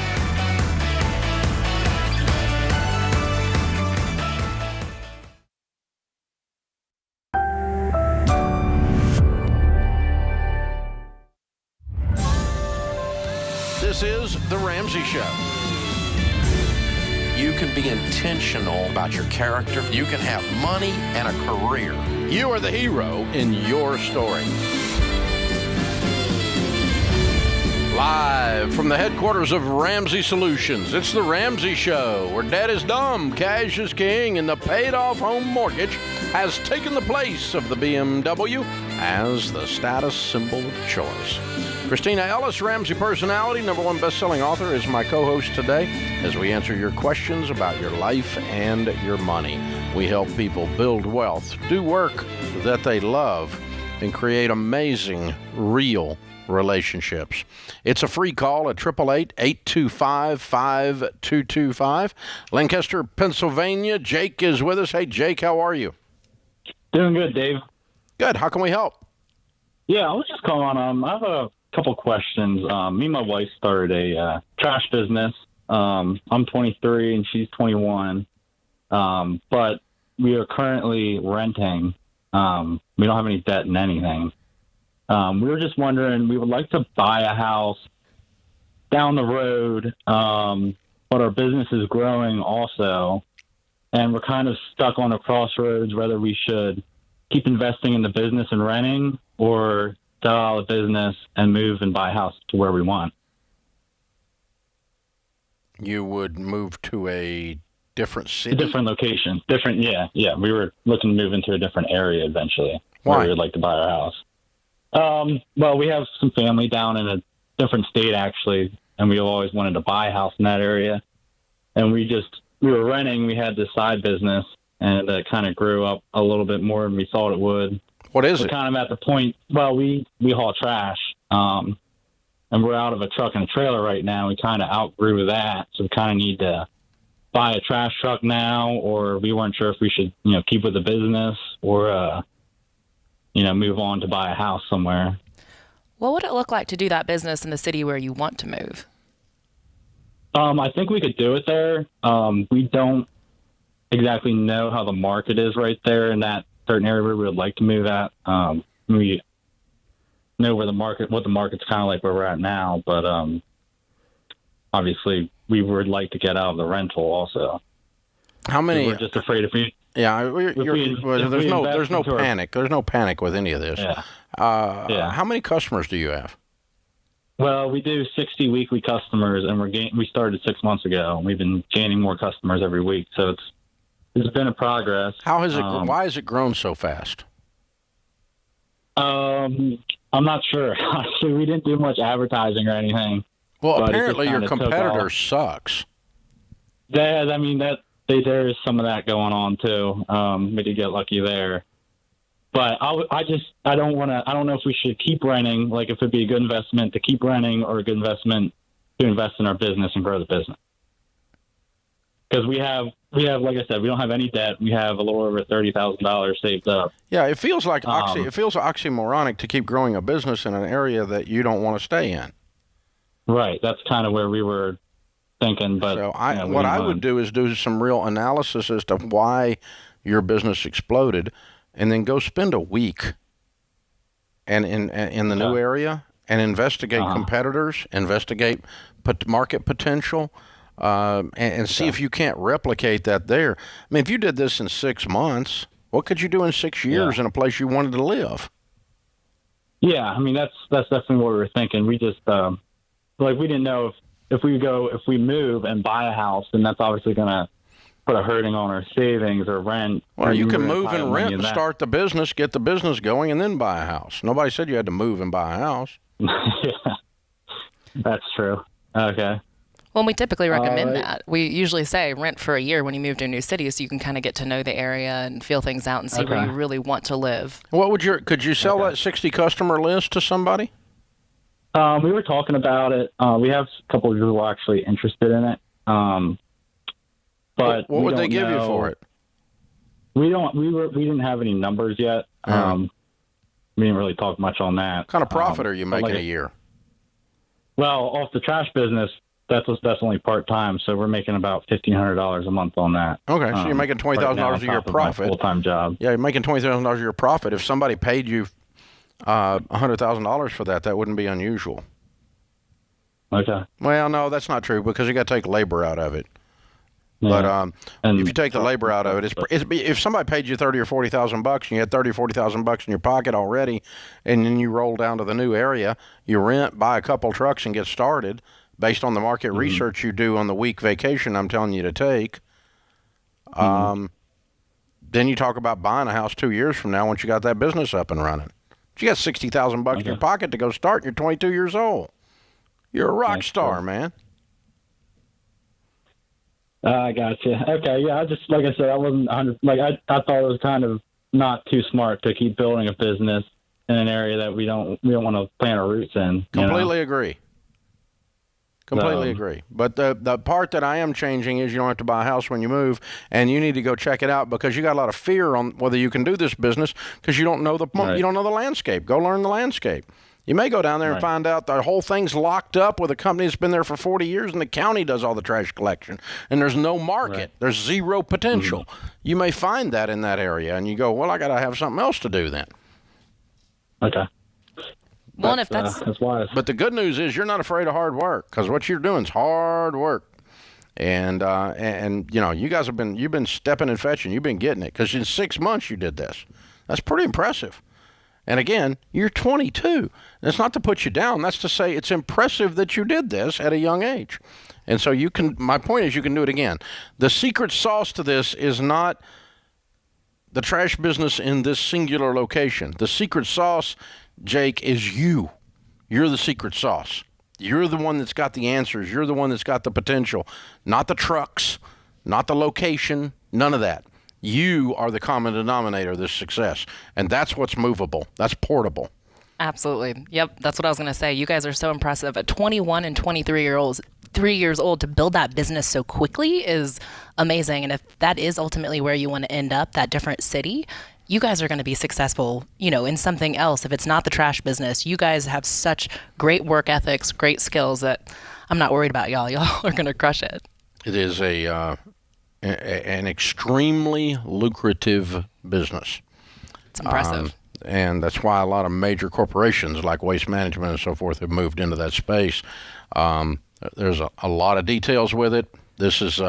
This is The Ramsey Show. You can be intentional about your character. You can have money and a career. You are the hero in your story. Live from the headquarters of Ramsey Solutions, it's The Ramsey Show, where debt is dumb, cash is king, and the paid-off home mortgage has taken the place of the BMW as the status symbol of choice. Christina Ellis, Ramsey personality, #1 best-selling author, is my co-host today as we answer your questions about your life and your money. We help people build wealth, do work that they love, and create amazing, real relationships. It's a free call at 888-825-5225. Lancaster, Pennsylvania. Jake is with us. Hey, Jake, how are you? Doing good, Dave. Good. How can we help? Yeah, I was just calling. I have a couple questions. Me and my wife started a trash business. I'm 23 and she's 21, but we are currently renting. We don't have any debt in anything. We were just wondering, we would like to buy a house down the road, but our business is growing also. and we're kind of stuck on a crossroads whether we should keep investing in the business and renting or sell out the business and move and buy a house to where we want. You would move to a different city? A different location. Yeah. We were looking to move into a different area eventually. Why? Where we would like to buy our house. Well, we have some family down in a different state, actually, and we always wanted to buy a house in that area. And we were renting. We had this side business, and it kind of grew up a little bit more than we thought it would. What is we're it? Kind of at the point, well, we haul trash, and we're out of a truck and a trailer right now. We kind of outgrew that, so we kind of need to buy a trash truck now, or we weren't sure if we should, keep with the business or, move on to buy a house somewhere. What would it look like to do that business in the city where you want to move? I think we could do it there. We don't exactly know how the market is right there in that certain area where we would like to move at. We know what the market's kind of like where we're at now, but obviously we would like to get out of the rental also. How many? We're just afraid if we. Yeah, there's no panic. There's no panic with any of this. Yeah. How many customers do you have? Well, we do 60 weekly customers, and we started 6 months ago, and we've been gaining more customers every week. So it's been a progress. How has it? Why has it grown so fast? I'm not sure. Actually, we didn't do much advertising or anything. Well, apparently your competitor sucks. Yeah, I mean there is some of that going on too. We did get lucky there, but I don't know if we should keep renting. Like if it'd be a good investment to keep renting or a good investment to invest in our business and grow the business. Because we have, like I said, we don't have any debt. We have a little over $30,000 saved up. Yeah, it feels like oxymoronic to keep growing a business in an area that you don't want to stay in. Right, that's kind of where we were thinking. But so I would do is do some real analysis as to why your business exploded, and then go spend a week in the new area and investigate competitors, investigate market potential. And see if you can't replicate that there. I mean, if you did this in 6 months, what could you do in 6 years in a place you wanted to live? Yeah, I mean that's definitely what we were thinking. We just we didn't know if we move and buy a house, then that's obviously going to put a hurting on our savings or rent. Well, you can move and rent and start the business, get the business going, and then buy a house. Nobody said you had to move and buy a house. Yeah, that's true. Okay. Well, we typically recommend that. We usually say rent for a year when you move to a new city so you can kind of get to know the area and feel things out and see where you really want to live. Could you sell that 60 customer list to somebody? We were talking about it. We have a couple of people who are actually interested in it. But what would they give you for it? We didn't have any numbers yet. We didn't really talk much on that. What kind of profit are you making a year? Well, off the trash business, that's only part-time, so we're making about $1,500 a month on that. Okay, so you're making $20,000 a year profit. Full-time job. Yeah, you're making $20,000 a year profit. If somebody paid you $100,000 for that, that wouldn't be unusual. Okay. Well, no, that's not true because you got to take labor out of it. Yeah. But if you take the labor out of it, if somebody paid you $30,000 or $40,000 and you had $30,000 or $40,000 in your pocket already, and then you roll down to the new area, you rent, buy a couple trucks, and get started. Based on the market research you do on the week vacation I'm telling you to take, then you talk about buying a house 2 years from now once you got that business up and running. But you got $60,000 in your pocket to go start, and you're 22 years old. You're a rock star, man. I gotcha. Okay, yeah, I just, like I said, I wasn't 100, I thought it was kind of not too smart to keep building a business in an area that we don't want to plant our roots in. Completely agree. Completely agree. But the part that I am changing is you don't have to buy a house when you move, and you need to go check it out because you got a lot of fear on whether you can do this business because you don't know the landscape. Go learn the landscape. You may go down there and find out the whole thing's locked up with a company that's been there for 40 years and the county does all the trash collection, and there's no market. Right. There's zero potential. You may find that in that area, and you go, well, I got to have something else to do then. Okay. Well, if that's wise. But the good news is you're not afraid of hard work because what you're doing is hard work. And you guys you've been stepping and fetching. You've been getting it because in 6 months you did this. That's pretty impressive. And again, you're 22. That's not to put you down. That's to say it's impressive that you did this at a young age. And so my point is you can do it again. The secret sauce to this is not the trash business in this singular location. The secret sauce, Jake, is you. You're the secret sauce. You're the one that's got the answers. You're the one that's got the potential. Not the trucks, not the location, none of that. You are the common denominator of this success. And that's what's movable. That's portable. Absolutely. Yep, that's what I was going to say. You guys are so impressive. At 21 and 23 years old, to build that business so quickly is amazing. And if that is ultimately where you want to end up, that different city, you guys are going to be successful, in something else. If it's not the trash business, you guys have such great work ethics, great skills that I'm not worried about y'all. Y'all are going to crush it. It is an extremely lucrative business. It's impressive. And that's why a lot of major corporations like Waste Management and so forth have moved into that space. There's a lot of details with it. This is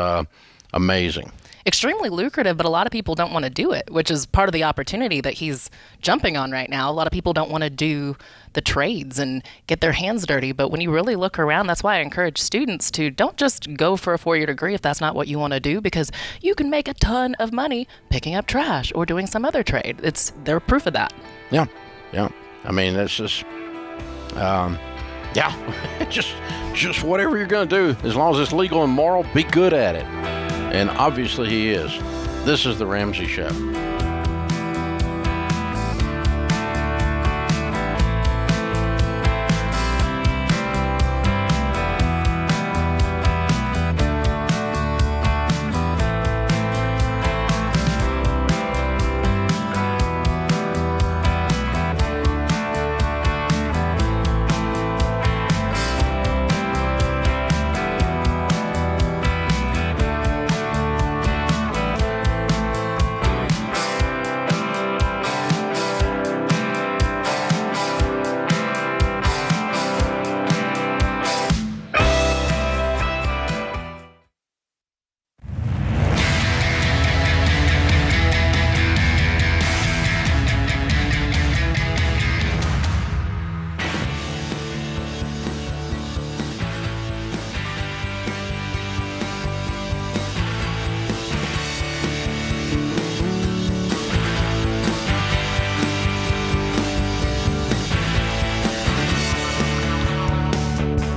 amazing. Extremely lucrative, but a lot of people don't want to do it, which is part of the opportunity that he's jumping on right now. A lot of people don't want to do the trades and get their hands dirty. But when you really look around, that's why I encourage students to don't just go for a 4-year degree if that's not what you want to do, because you can make a ton of money picking up trash or doing some other trade. They're proof of that. Yeah. I mean, it's just, just whatever you're going to do, as long as it's legal and moral, be good at it. And obviously he is. This is The Ramsey Show.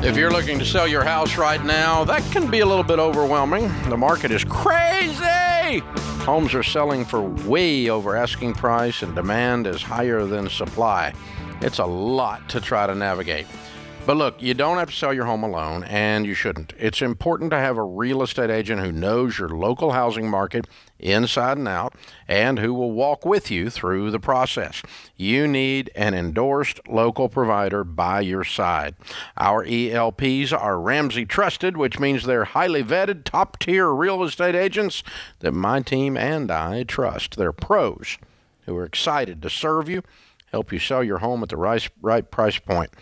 If you're looking to sell your house right now, that can be a little bit overwhelming. The market is crazy. Homes are selling for way over asking price and demand is higher than supply. It's a lot to try to navigate. But look, you don't have to sell your home alone, and you shouldn't. It's important to have a real estate agent who knows your local housing market inside and out, and who will walk with you through the process. You need an endorsed local provider by your side. Our ELPs are Ramsey trusted, which means they're highly vetted, top-tier real estate agents that my team and I trust. They're pros who are excited to serve you, help you sell your home at the right price point.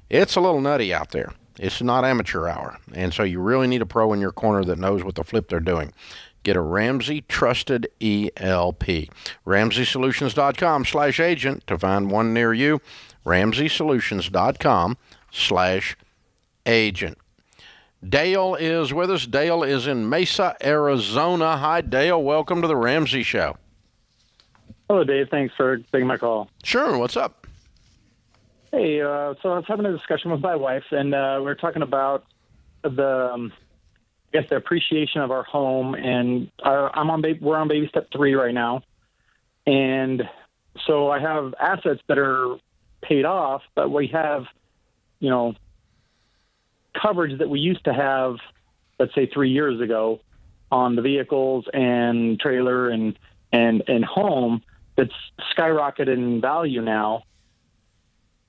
It's a little nutty out there. It's not amateur hour. And so you really need a pro in your corner that knows what the flip they're doing. Get a Ramsey Trusted ELP. RamseySolutions.com/agent to find one near you. RamseySolutions.com/agent. Dale is with us. Dale is in Mesa, Arizona. Hi, Dale. Welcome to the Ramsey Show. Hello, Dave. Thanks for taking my call. Sure. What's up? Hey, so I was having a discussion with my wife, and we were talking about the appreciation of our home, and we're on baby step 3 right now, and so I have assets that are paid off, but we have, coverage that we used to have, let's say 3 years ago, on the vehicles and trailer and home that's skyrocketed in value now.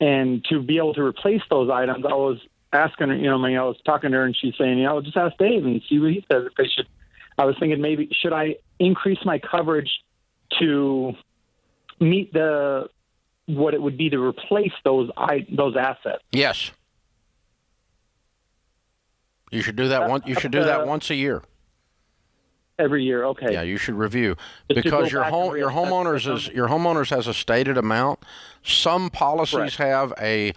And to be able to replace those items, I was asking her, I was talking to her, and she's saying, just ask Dave and see what he says. If they should, I was thinking maybe should I increase my coverage to meet what it would be to replace those assets? Yes. You should do that once a year. Every year, okay. Yeah, you should review Just to because go back and your homeowners has a stated amount. Some policies have a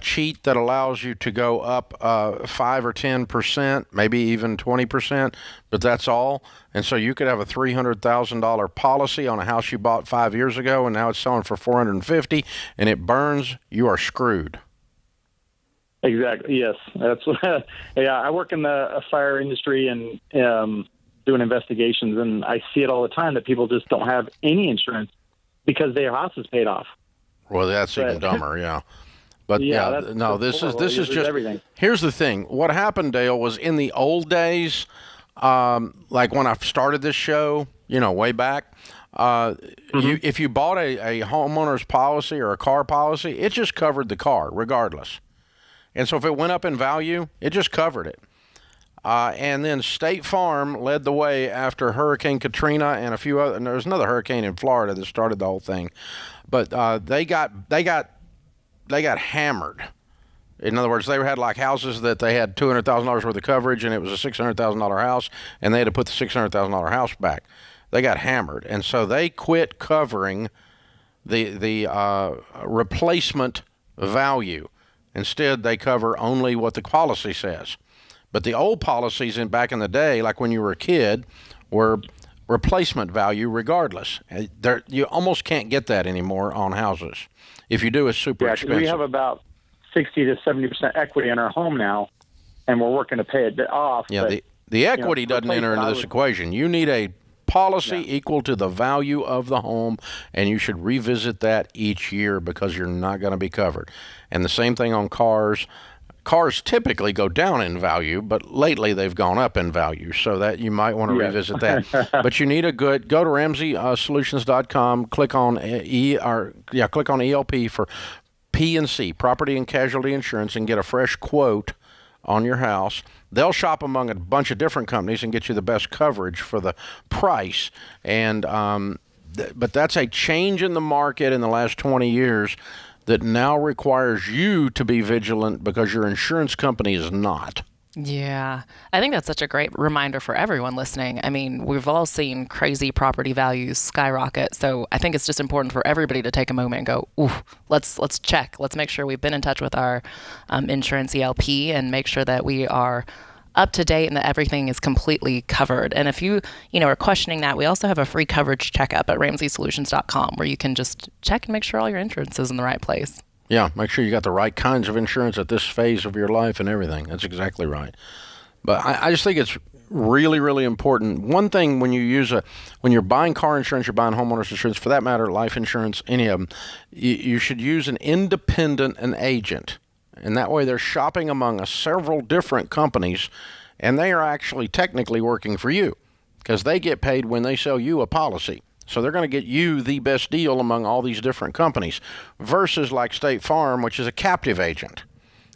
cheat that allows you to go up 5 or 10%, maybe even 20%, but that's all. And so you could have a $300,000 policy on a house you bought 5 years ago, and now it's selling for $450,000, and it burns. You are screwed. Exactly. Yes, that's yeah. I work in the fire industry and doing investigations, and I see it all the time that people just don't have any insurance because their house is paid off. Well, that's even dumber. Yeah. But this is just everything. Here's the thing. What happened, Dale, was in the old days, like when I started this show, way back, if you bought a homeowner's policy or a car policy, it just covered the car regardless. And so if it went up in value, it just covered it. And then State Farm led the way after Hurricane Katrina and a few other. And there was another hurricane in Florida that started the whole thing, but they got hammered. In other words, they had like houses that they had $200,000 worth of coverage, and it was a $600,000 house, and they had to put the $600,000 house back. They got hammered, and so they quit covering the replacement value. Instead, they cover only what the policy says. But the old policies back in the day, like when you were a kid, were replacement value regardless. You almost can't get that anymore on houses. If you do, it's super expensive. We have about 60 to 70% equity in our home now, and we're working to pay it off. Yeah, but, the equity doesn't enter into this equation. You need a policy equal to the value of the home, and you should revisit that each year because you're not going to be covered. And the same thing on cars. Cars typically go down in value, but lately they've gone up in value, so that you might want to revisit that. But you need go to RamseySolutions.com, click on click on ELP for P&C, property and casualty insurance, and get a fresh quote on your house. They'll shop among a bunch of different companies and get you the best coverage for the price. And but that's a change in the market in the last 20 years that now requires you to be vigilant because your insurance company is not. Yeah, I think that's such a great reminder for everyone listening. I mean, we've all seen crazy property values skyrocket, so I think it's just important for everybody to take a moment and go, ooh, let's check. Let's make sure we've been in touch with our insurance ELP and make sure that we are up to date and that everything is completely covered. And if you are questioning that, we also have a free coverage checkup at RamseySolutions.com where you can just check and make sure all your insurance is in the right place. Yeah, make sure you got the right kinds of insurance at this phase of your life and everything. That's exactly right. But I just think it's really, really important. One thing when you're buying car insurance, you're buying homeowners insurance, for that matter, life insurance, any of them, you should use an independent agent. And that way they're shopping among several different companies, and they are actually technically working for you because they get paid when they sell you a policy. So they're going to get you the best deal among all these different companies versus like State Farm, which is a captive agent.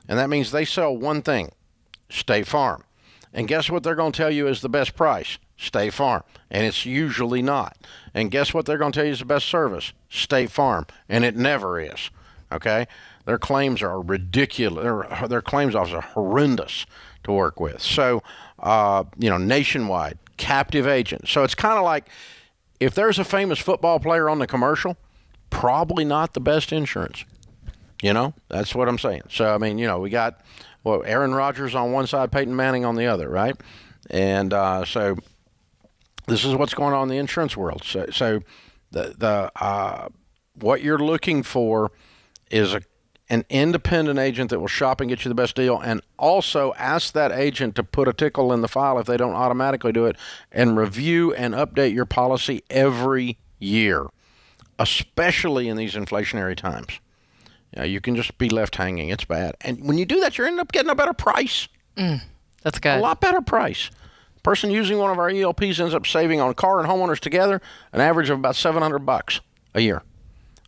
And that means they sell one thing, State Farm. And guess what they're going to tell you is the best price? State Farm. And it's usually not. And guess what they're going to tell you is the best service? State Farm. And it never is. Okay? Their claims are ridiculous. Their claims officers are horrendous to work with. So, nationwide, captive agent. So it's kind of like if there's a famous football player on the commercial, probably not the best insurance. That's what I'm saying. So, I mean, we got Aaron Rodgers on one side, Peyton Manning on the other, right? And so this is what's going on in the insurance world. So what you're looking for is an independent agent that will shop and get you the best deal, and also ask that agent to put a tickle in the file if they don't automatically do it, and review and update your policy every year, especially in these inflationary times. You can just be left hanging. It's bad. And when you do that, you end up getting a better price. That's good. A lot better price. Person using one of our ELPs ends up saving on car and homeowners together an average of about $700 a year,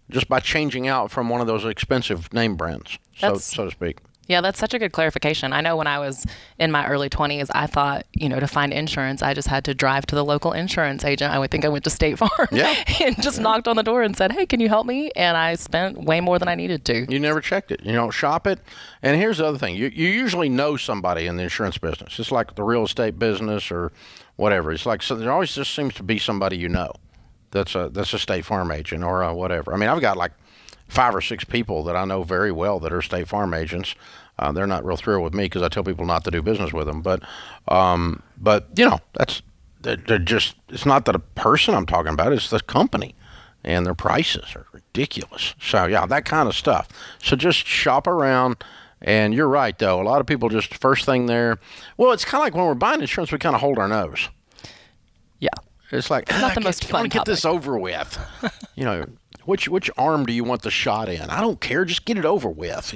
just by changing out from one of those expensive name brands, so to speak. Yeah, that's such a good clarification. I know when I was in my early 20s, I thought, to find insurance, I just had to drive to the local insurance agent. I would think I went to State Farm and just knocked on the door and said, hey, can you help me? And I spent way more than I needed to. You never checked it. You don't shop it. And here's the other thing. You usually know somebody in the insurance business. It's like the real estate business or whatever. It's like, so there always just seems to be somebody that's a State Farm agent or whatever. I mean, I've got like 5 or 6 people that I know very well that are State Farm agents. They're not real thrilled with me because I tell people not to do business with them. But they're just, it's not that a person I'm talking about, it's the company. And their prices are ridiculous. So, yeah, that kind of stuff. So just shop around. And you're right, though. A lot of people just first thing there. Well, it's kind of like when we're buying insurance, we kind of hold our nose. Yeah. It's like, it's not the most fun topic. Get this over with. Which arm do you want the shot in? I don't care. Just get it over with,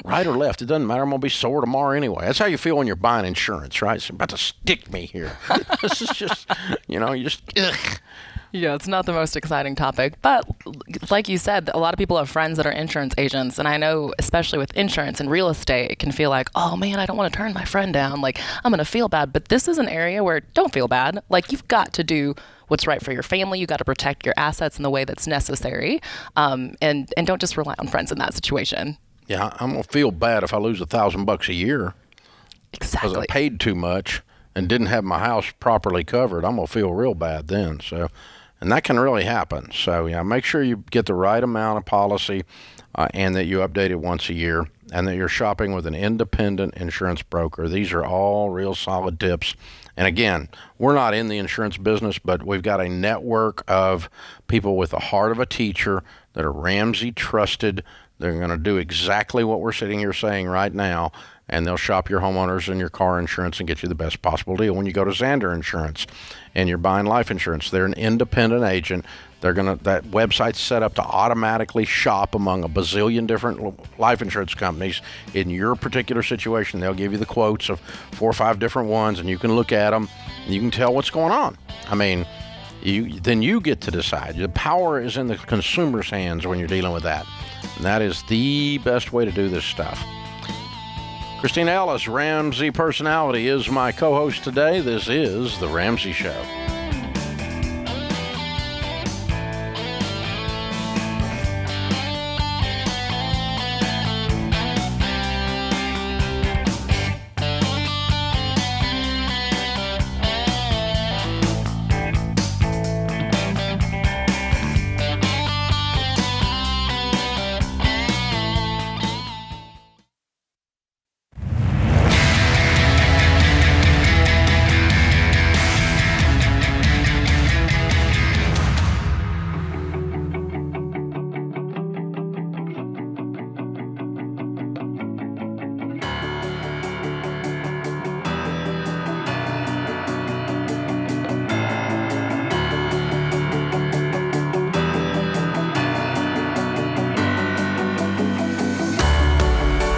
Right or left, it doesn't matter. I'm going to be sore tomorrow anyway. That's how you feel when you're buying insurance, right? It's about to stick me here. This is just, you just, ugh. Yeah, it's not the most exciting topic. But like you said, a lot of people have friends that are insurance agents. And I know, especially with insurance and real estate, it can feel like, oh, man, I don't want to turn my friend down. Like, I'm going to feel bad. But this is an area where don't feel bad. Like, you've got to do what's right for your family. You got to protect your assets in the way that's necessary. And don't just rely on friends in that situation. Yeah, I'm going to feel bad if I lose $1,000 a year. Exactly. Because I paid too much and didn't have my house properly covered. I'm going to feel real bad then. So, and that can really happen. So, yeah, make sure you get the right amount of policy and that you update it once a year and that you're shopping with an independent insurance broker. These are all real solid tips. And again, we're not in the insurance business, but we've got a network of people with the heart of a teacher that are Ramsey trusted. They're going to do exactly what we're sitting here saying right now, and they'll shop your homeowners and your car insurance and get you the best possible deal. When you go to Xander Insurance and you're buying life insurance, they're an independent agent. That website's set up to automatically shop among a bazillion different life insurance companies. In your particular situation, they'll give you the quotes of 4 or 5 different ones, and you can look at them, and you can tell what's going on. I mean, then you get to decide. The power is in the consumer's hands when you're dealing with that. And that is the best way to do this stuff. Christina Ellis, Ramsey Personality, is my co-host today. This is The Ramsey Show.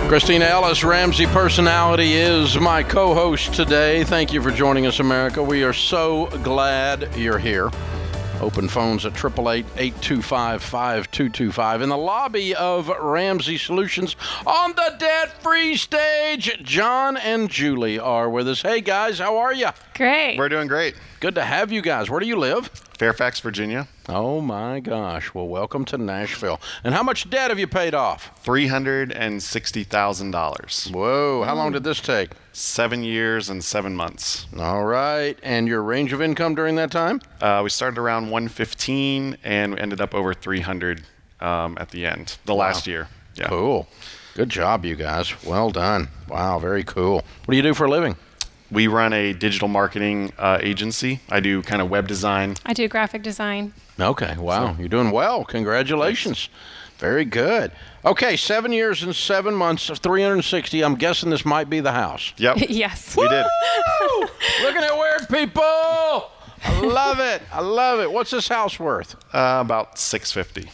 Christina Ellis, Ramsey Personality, is my co-host today. Thank you for joining us, America. We are so glad you're here. Open phones at 888-825-5225. In the lobby of Ramsey Solutions on the debt-free stage, John and Julie are with us. Hey, guys, how are you? Great. We're doing great. Good to have you guys. Where do you live? Fairfax, Virginia. Oh, my gosh. Well, welcome to Nashville. And how much debt have you paid off? $360,000. Whoa. How long did this take? 7 years and 7 months. All right. And your range of income during that time? We started around 115 and ended up over 300 at the end, last year. Yeah. Cool. Good job, you guys. Well done. Wow, very cool. What do you do for a living? We run a digital marketing agency. I do kind of web design. I do graphic design. Okay, wow. You're doing well. Congratulations. Very good. Okay, 7 years and 7 months of 360. I'm guessing this might be the house. Yep. Yes. We did. Looking at weird people. I love it. I love it. What's this house worth? About $650.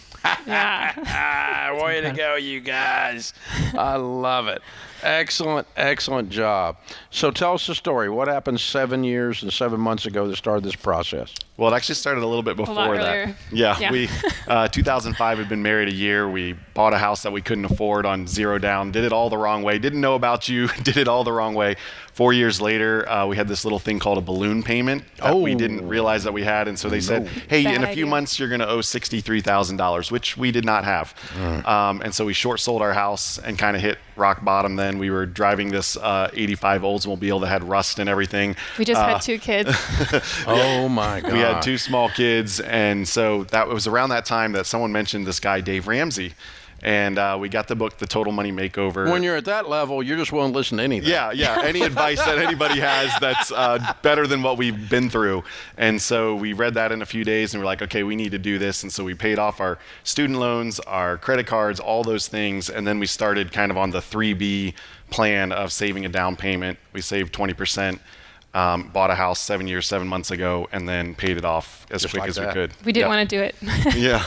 Yeah. Way to go, you guys. I love it. Excellent job. So tell us the story. What happened 7 years and 7 months ago that started this process? Well, it actually started a little bit before that. earlier. Yeah. We 2005 had been married a year. We bought a house that we couldn't afford on 0 down. Did it all the wrong way. Didn't know about you. Did it all the wrong way. 4 years later, we had this little thing called a balloon payment that we didn't realize that we had. And so they said, hey, in a few months, you're going to owe $63,000, which we did not have. And so we short sold our house and kind of hit rock bottom then. We were driving this 85 Oldsmobile that had rust and everything. We just had 2 kids. Oh, my God. We had 2 small kids. And so that was around that time that someone mentioned this guy, Dave Ramsey. And we got the book, The Total Money Makeover. When you're at that level, you're just willing to listen to anything. Yeah. Any advice that anybody has that's better than what we've been through. And so we read that in a few days and we're like, okay, we need to do this. And so we paid off our student loans, our credit cards, all those things. And then we started kind of on the 3B plan of saving a down payment. We saved 20%. Bought a house 7 years, 7 months ago, and then paid it off as quick as we could. We didn't want to do it. Yeah.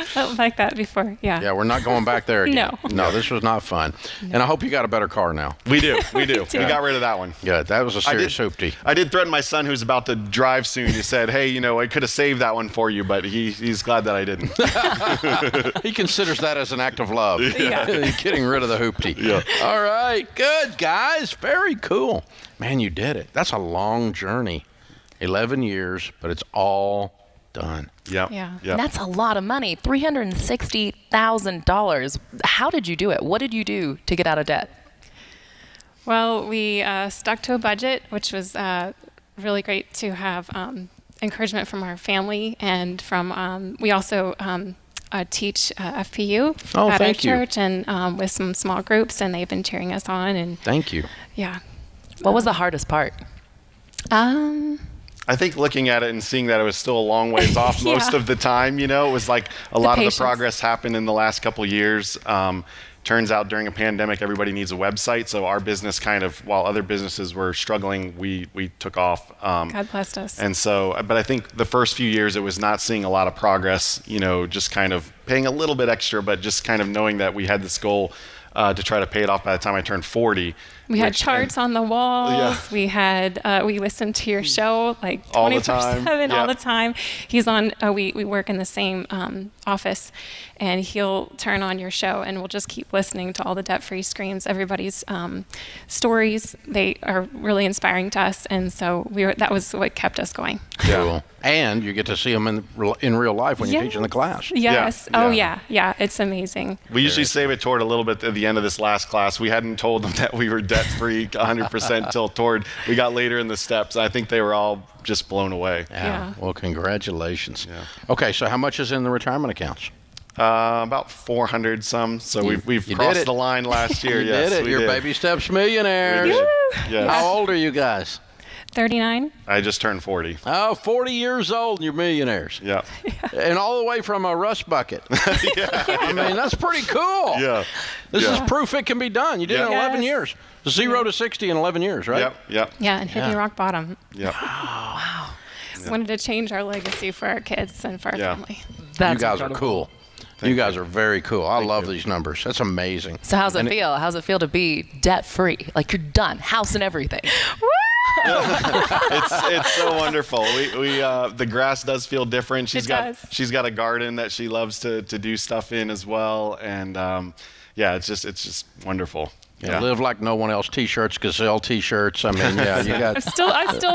Felt like that before. Yeah. Yeah, we're not going back there again. No, this was not fun. And I hope you got a better car now. We do. We got rid of that one. Good. That was a serious hoopty. I did threaten my son, who's about to drive soon. He said, hey, I could have saved that one for you, but he's glad that I didn't. He considers that as an act of love. Yeah. Getting rid of the hoopty. Yeah. All right. Good, guys. Very cool. Man, you did it. That's a long journey. 11 years, but it's all done. Yep. Yeah. And that's a lot of money. $360,000. How did you do it? What did you do to get out of debt? Well, we stuck to a budget, which was really great to have encouragement from our family and from, we also teach FPU at our church and with some small groups, and they've been cheering us on. And thank you. Yeah. What was the hardest part? I think looking at it and seeing that it was still a long ways off most of the time, it was like a lot of the progress happened in the last couple years. Turns out during a pandemic, everybody needs a website. So our business while other businesses were struggling, we took off. God blessed us. And so, but I think the first few years, it was not seeing a lot of progress, just kind of paying a little bit extra, but just kind of knowing that we had this goal to try to pay it off by the time I turned 40. We had charts on the walls. Yeah. We had we listened to your show like 24/7 all the time. He's on. We work in the same office, and he'll turn on your show, and we'll just keep listening to all the debt-free screams. Everybody's stories. They are really inspiring to us, and so that was what kept us going. Cool. And you get to see them in real life when you teach in the class. Yes. Yeah. Oh yeah. It's amazing. We usually save it toward a little bit at the end of this last class. We hadn't told them that we were debt-free 100% till we got later in the steps. I think they were all just blown away. Yeah. Well, congratulations. Yeah. Okay, so how much is in the retirement accounts? About 400 some. So we've crossed the line last year. You yes, did it. You're baby steps millionaires. Yes. How old are you guys? 39. I just turned 40. Oh, 40 years old and you're millionaires. Yeah. And all the way from a rust bucket. I mean, that's pretty cool. Yeah. This is proof it can be done. You did it in 11 years. 0 to 60 in 11 years, right? Yep. Yeah, and hitting rock bottom. Yep. Wow. Wanted to change our legacy for our kids and for our family. You guys are cool. You guys are very cool. I love these numbers. That's amazing. So how's it feel? How's it feel to be debt-free? Like you're done, house and everything. It's so wonderful. We the grass does feel different. She's got a garden that she loves to do stuff in as well, and it's just wonderful. Yeah. Live like no one else. T-shirts, Gazelle T-shirts. I mean, you got.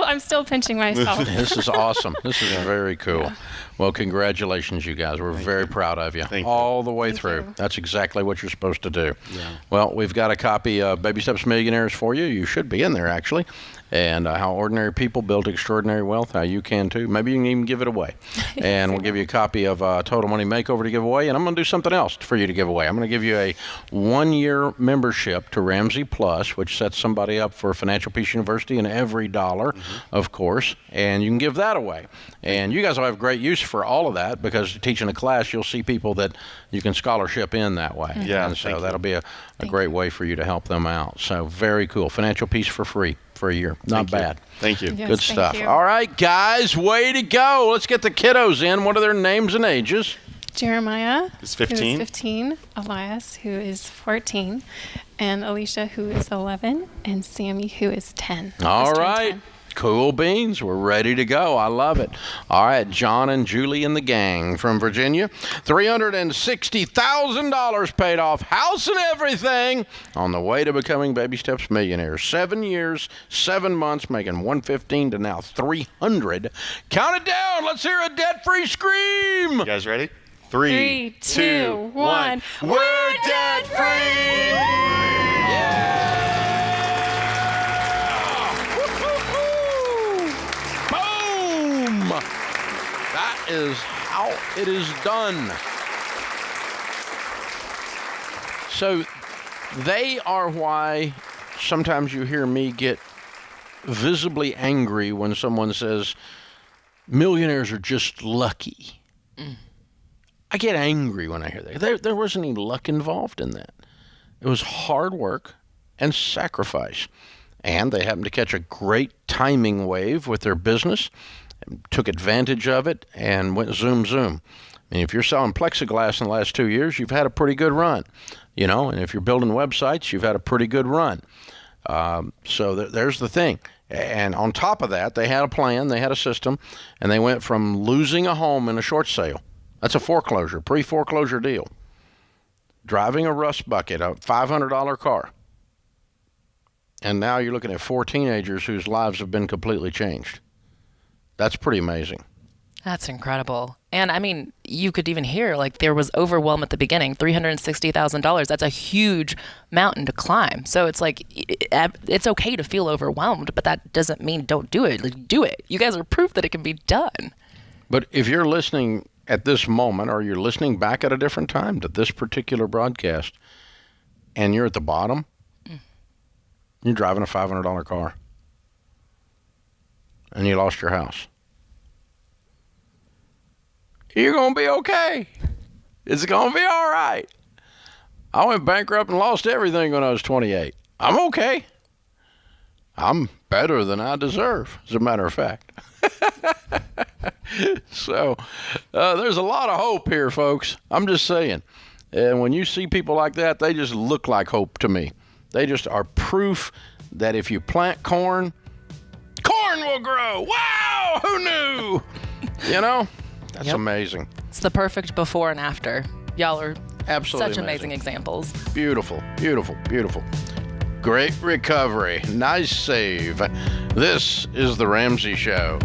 I'm still pinching myself. This is awesome. This is very cool. Yeah. Well, congratulations, you guys. We're very proud of you. All the way through. That's exactly what you're supposed to do. Yeah. Well, we've got a copy of Baby Steps Millionaires for you. You should be in there, actually. And how ordinary people build extraordinary wealth, how you can too. Maybe you can even give it away. And we'll give you a copy of Total Money Makeover to give away. And I'm going to do something else for you to give away. I'm going to give you a 1-year membership to Ramsey Plus, which sets somebody up for Financial Peace University in every dollar, of course. And you can give that away. And you guys will have great use for all of that because teaching a class, you'll see people that you can scholarship in that way. Yeah. And so that'll be a great way for you to help them out. So very cool. Financial Peace for free. For a year. Not bad. Thank you. Yes, good stuff. you. All right, guys, way to go. Let's get the kiddos in. What are their names and ages? Jeremiah, is who 15. is 15, Elias, who is 14, and Alicia, who is 11, and Sammy, who is 10. All right. Cool beans. We're ready to go. I love it. All right. John and Julie and the gang from Virginia. $360,000 paid off, house and everything, on the way to becoming Baby Steps millionaires. 7 years, 7 months, making $115 to now $300. Count it down. Let's hear a debt-free scream. You guys ready? 3, 2, 1. We're debt-free! Boom! That is how it is done. So they are why sometimes you hear me get visibly angry when someone says millionaires are just lucky. I get angry when I hear that. There wasn't any luck involved in that. It was hard work and sacrifice. And they happened to catch a great timing wave with their business, and took advantage of it, and went zoom, zoom. I mean, if you're selling plexiglass in the last 2 years, you've had a pretty good run. And if you're building websites, you've had a pretty good run. So there's the thing. And on top of that, they had a plan, they had a system, and they went from losing a home in a short sale. That's a foreclosure, pre-foreclosure deal. Driving a rust bucket, a $500 car. And now you're looking at 4 teenagers whose lives have been completely changed. That's pretty amazing. That's incredible. And I mean, you could even hear like there was overwhelm at the beginning, $360,000. That's a huge mountain to climb. So it's like, it's okay to feel overwhelmed, but that doesn't mean don't do it. Like, do it. You guys are proof that it can be done. But if you're listening at this moment, or you're listening back at a different time to this particular broadcast, and you're at the bottom, you're driving a $500 car, and you lost your house, you're going to be okay. It's going to be all right. I went bankrupt and lost everything when I was 28. I'm okay. I'm better than I deserve, as a matter of fact. So there's a lot of hope here, folks. I'm just saying. And when you see people like that, they just look like hope to me. They just are proof that if you plant corn, corn will grow. Wow, who knew? That's amazing. It's the perfect before and after. Y'all are absolutely such amazing examples. Beautiful, beautiful, beautiful. Great recovery. Nice save. This is The Ramsey Show.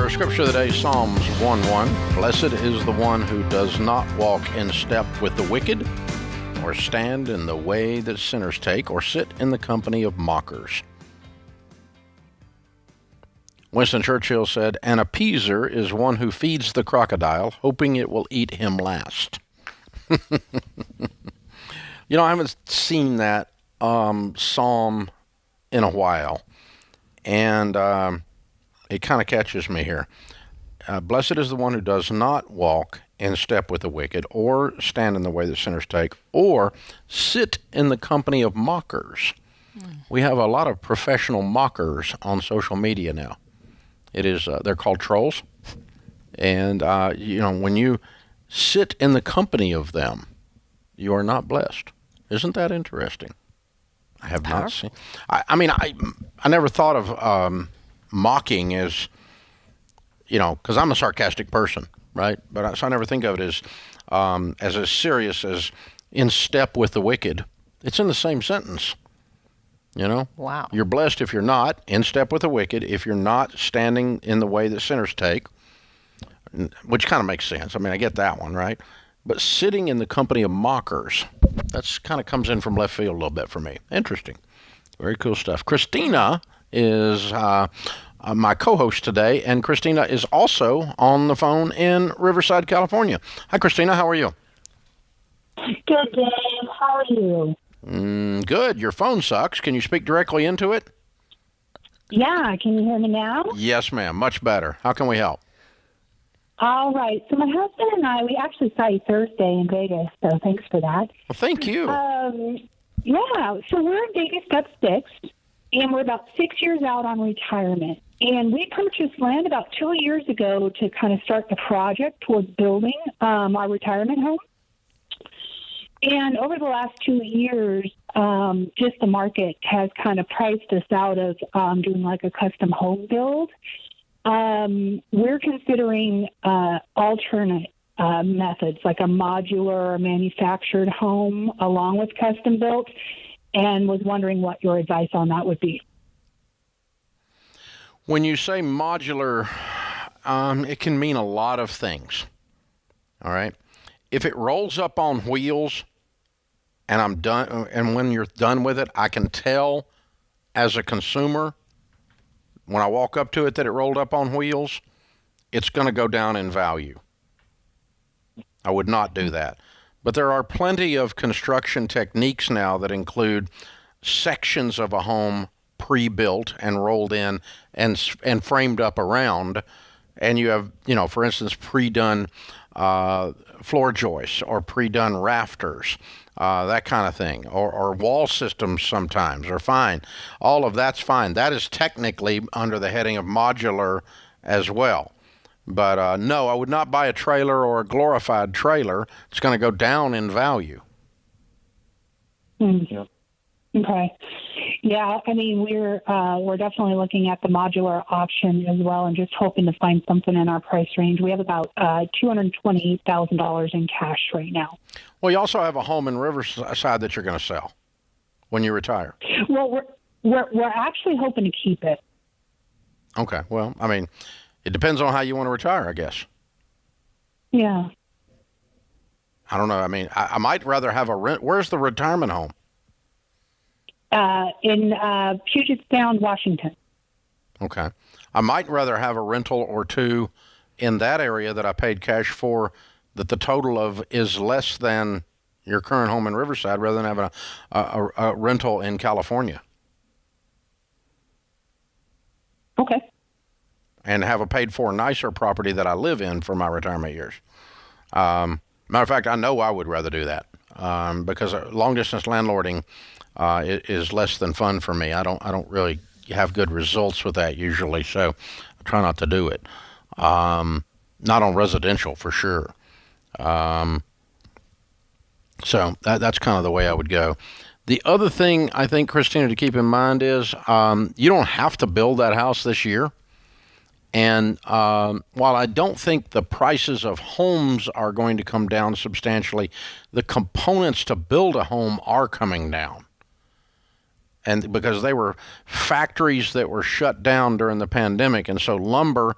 Scripture of the day, Psalms 1:1. Blessed is the one who does not walk in step with the wicked, or stand in the way that sinners take, or sit in the company of mockers. Winston Churchill said, an appeaser is one who feeds the crocodile, hoping it will eat him last. I haven't seen that psalm in a while, and it kind of catches me here. Blessed is the one who does not walk in step with the wicked, or stand in the way that sinners take, or sit in the company of mockers. We have a lot of professional mockers on social media now. They're called trolls. And, when you sit in the company of them, you are not blessed. Isn't that interesting? I have not seen. I never thought of mocking as, because I'm a sarcastic person, right? But so I never think of it as serious as in step with the wicked. It's in the same sentence. Wow. You're blessed if you're not in step with the wicked, if you're not standing in the way that sinners take, which kind of makes sense. I mean, I get that one, right? But sitting in the company of mockers, that's kind of comes in from left field a little bit for me. Interesting. Very cool stuff. Christina is my co-host today, and Christina is also on the phone in Riverside, California. Hi, Christina. How are you? Good, Dave. How are you? Good. Your phone sucks. Can you speak directly into it? Yeah. Can you hear me now? Yes, ma'am. Much better. How can we help? All right. So my husband and I, we actually saw you Thursday in Vegas, so thanks for that. Well, thank you. Yeah. So we're in Vegas, Step 6, and we're about 6 years out on retirement. And we purchased land about 2 years ago to kind of start the project towards building our retirement home. And over the last 2 years, just the market has kind of priced us out of doing like a custom home build. We're considering alternate methods, like a modular or manufactured home along with custom built, and was wondering what your advice on that would be. When you say modular, it can mean a lot of things. All right. If it rolls up on wheels and I'm done, and when you're done with it, I can tell as a consumer when I walk up to it that it rolled up on wheels, it's going to go down in value. I would not do that. But there are plenty of construction techniques now that include sections of a home pre-built and rolled in and framed up around. And you have, for instance, pre-done floor joists or pre-done rafters, that kind of thing, or wall systems sometimes are fine. All of that's fine. That is technically under the heading of modular as well. But no, I would not buy a trailer or a glorified trailer. It's going to go down in value. Yeah. Okay. Yeah, I mean, we're definitely looking at the modular option as well, and just hoping to find something in our price range. We have about $228,000 in cash right now. Well, you also have a home in Riverside that you're going to sell when you retire. Well, we're actually hoping to keep it. Okay. Well, I mean, it depends on how you want to retire, I guess. Yeah. I don't know. I mean, I might rather have a rent. Where's the retirement home? In Puget Sound, Washington. Okay. I might rather have a rental or two in that area that I paid cash for that the total of is less than your current home in Riverside rather than having a rental in California. Okay. And have a paid for nicer property that I live in for my retirement years. Matter of fact, I know I would rather do that because long distance landlording is less than fun for me. I don't really have good results with that usually, so I try not to do it. Not on residential for sure. So that's kind of the way I would go. The other thing I think, Christina, to keep in mind is you don't have to build that house this year. And while I don't think the prices of homes are going to come down substantially, the components to build a home are coming down. And because they were factories that were shut down during the pandemic. And so lumber,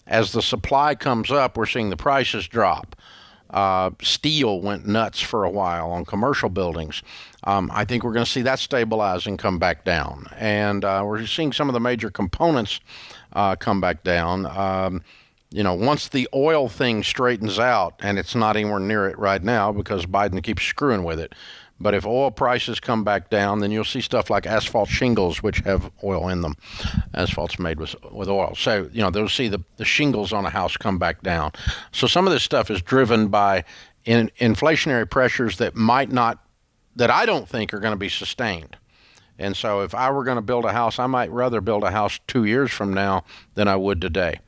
as the supply comes up, we're seeing the prices drop. Steel went nuts for a while on commercial buildings. I think we're going to see that stabilize and come back down. And we're seeing some of the major components come back down. Once the oil thing straightens out, and it's not anywhere near it right now because Biden keeps screwing with it. But if oil prices come back down, then you'll see stuff like asphalt shingles, which have oil in them. Asphalt's made with oil. So, they'll see the shingles on a house come back down. So some of this stuff is driven by inflationary pressures that I don't think are going to be sustained. And so if I were going to build a house, I might rather build a house 2 years from now than I would today,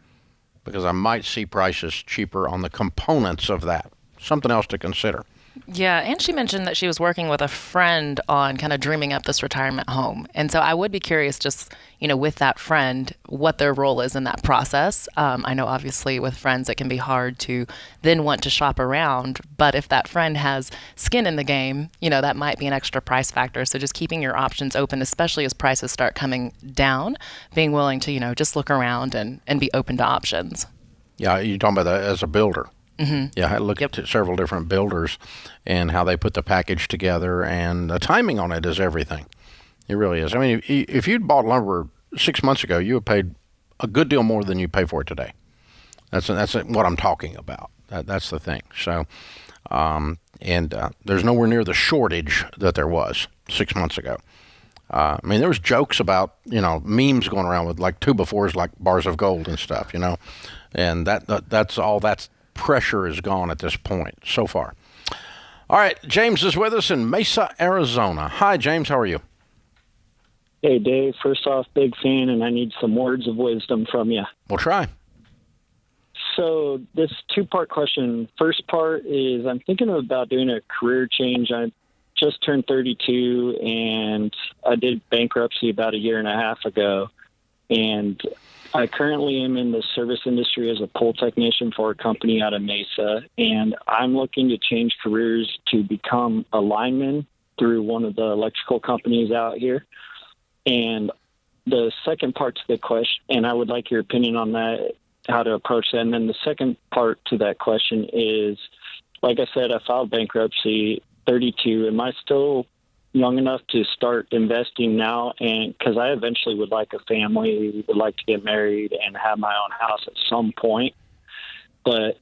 because I might see prices cheaper on the components of that. Something else to consider. Yeah, and she mentioned that she was working with a friend on kind of dreaming up this retirement home. And so I would be curious just, with that friend, what their role is in that process. I know obviously with friends it can be hard to then want to shop around, but if that friend has skin in the game, that might be an extra price factor. So just keeping your options open, especially as prices start coming down, being willing to, just look around and be open to options. Yeah, you're talking about that as a builder. Mm-hmm. Yeah, I looked at several different builders and how they put the package together, and the timing on it is everything. It really is. I mean, if you'd bought lumber 6 months ago, you would paid a good deal more than you pay for it today. That's what I'm talking about. That's the thing. So, there's nowhere near the shortage that there was 6 months ago. I mean, there was jokes about, memes going around with like 2x4s like bars of gold and stuff, and that's all that's pressure is gone at this point so far. All right, James is with us in Mesa, Arizona. Hi, James. How are you? Hey, Dave. First off, big fan, and I need some words of wisdom from you. We'll try. So this two-part question. First part is I'm thinking about doing a career change. I just turned 32, and I did bankruptcy about a year and a half ago, and I currently am in the service industry as a pole technician for a company out of Mesa, and I'm looking to change careers to become a lineman through one of the electrical companies out here. And the second part to the question, and I would like your opinion on that, how to approach that. And then the second part to that question is, like I said, I filed bankruptcy, 32. Am I still young enough to start investing now? And because I eventually would like a family, would like to get married and have my own house at some point, but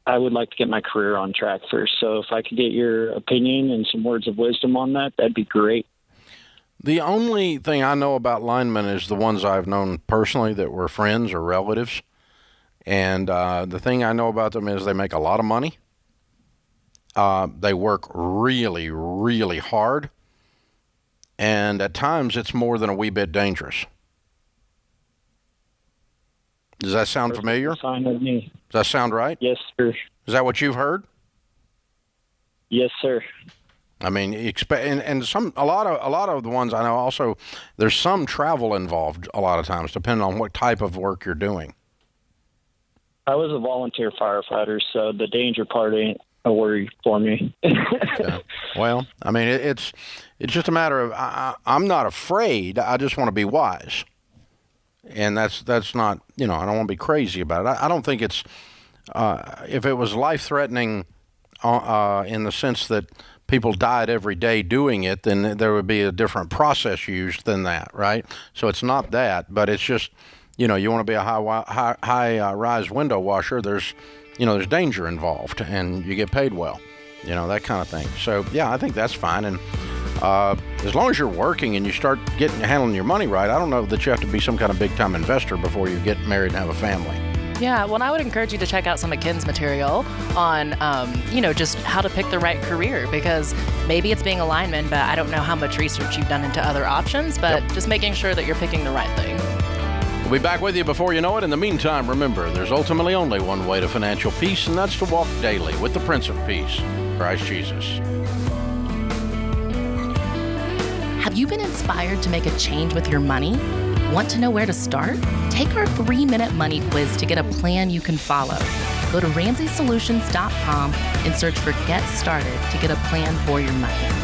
I would like to get my career on track first. So if I could get your opinion and some words of wisdom on that, that'd be great. The only thing I know about linemen is the ones I've known personally that were friends or relatives. And the thing I know about them is they make a lot of money. They work really, really hard. And at times, it's more than a wee bit dangerous. Does that sound familiar? Fine with me. Does that sound right? Yes, sir. Is that what you've heard? Yes, sir. I mean, and a lot of the ones I know also, there's some travel involved a lot of times, depending on what type of work you're doing. I was a volunteer firefighter, so the danger part ain't a worry for me. Yeah. Well, I mean, it's just a matter of I'm not afraid. I just want to be wise, and that's not, I don't want to be crazy about it. I don't think it's if it was life-threatening in the sense that people died every day doing it, then there would be a different process used than that, right? So it's not that, but it's just, you want to be a high-rise window washer. There's danger involved, and you get paid well, that kind of thing. So, yeah, I think that's fine. And as long as you're working and you start handling your money right, I don't know that you have to be some kind of big-time investor before you get married and have a family. Yeah, well, I would encourage you to check out some of Ken's material on, just how to pick the right career, because maybe it's being a lineman, but I don't know how much research you've done into other options, but just making sure that you're picking the right thing. We'll be back with you before you know it. In the meantime, remember, there's ultimately only one way to financial peace, and that's to walk daily with the Prince of Peace, Christ Jesus. Have you been inspired to make a change with your money? Want to know where to start? Take our 3-minute money quiz to get a plan you can follow. Go to RamseySolutions.com and search for Get Started to get a plan for your money.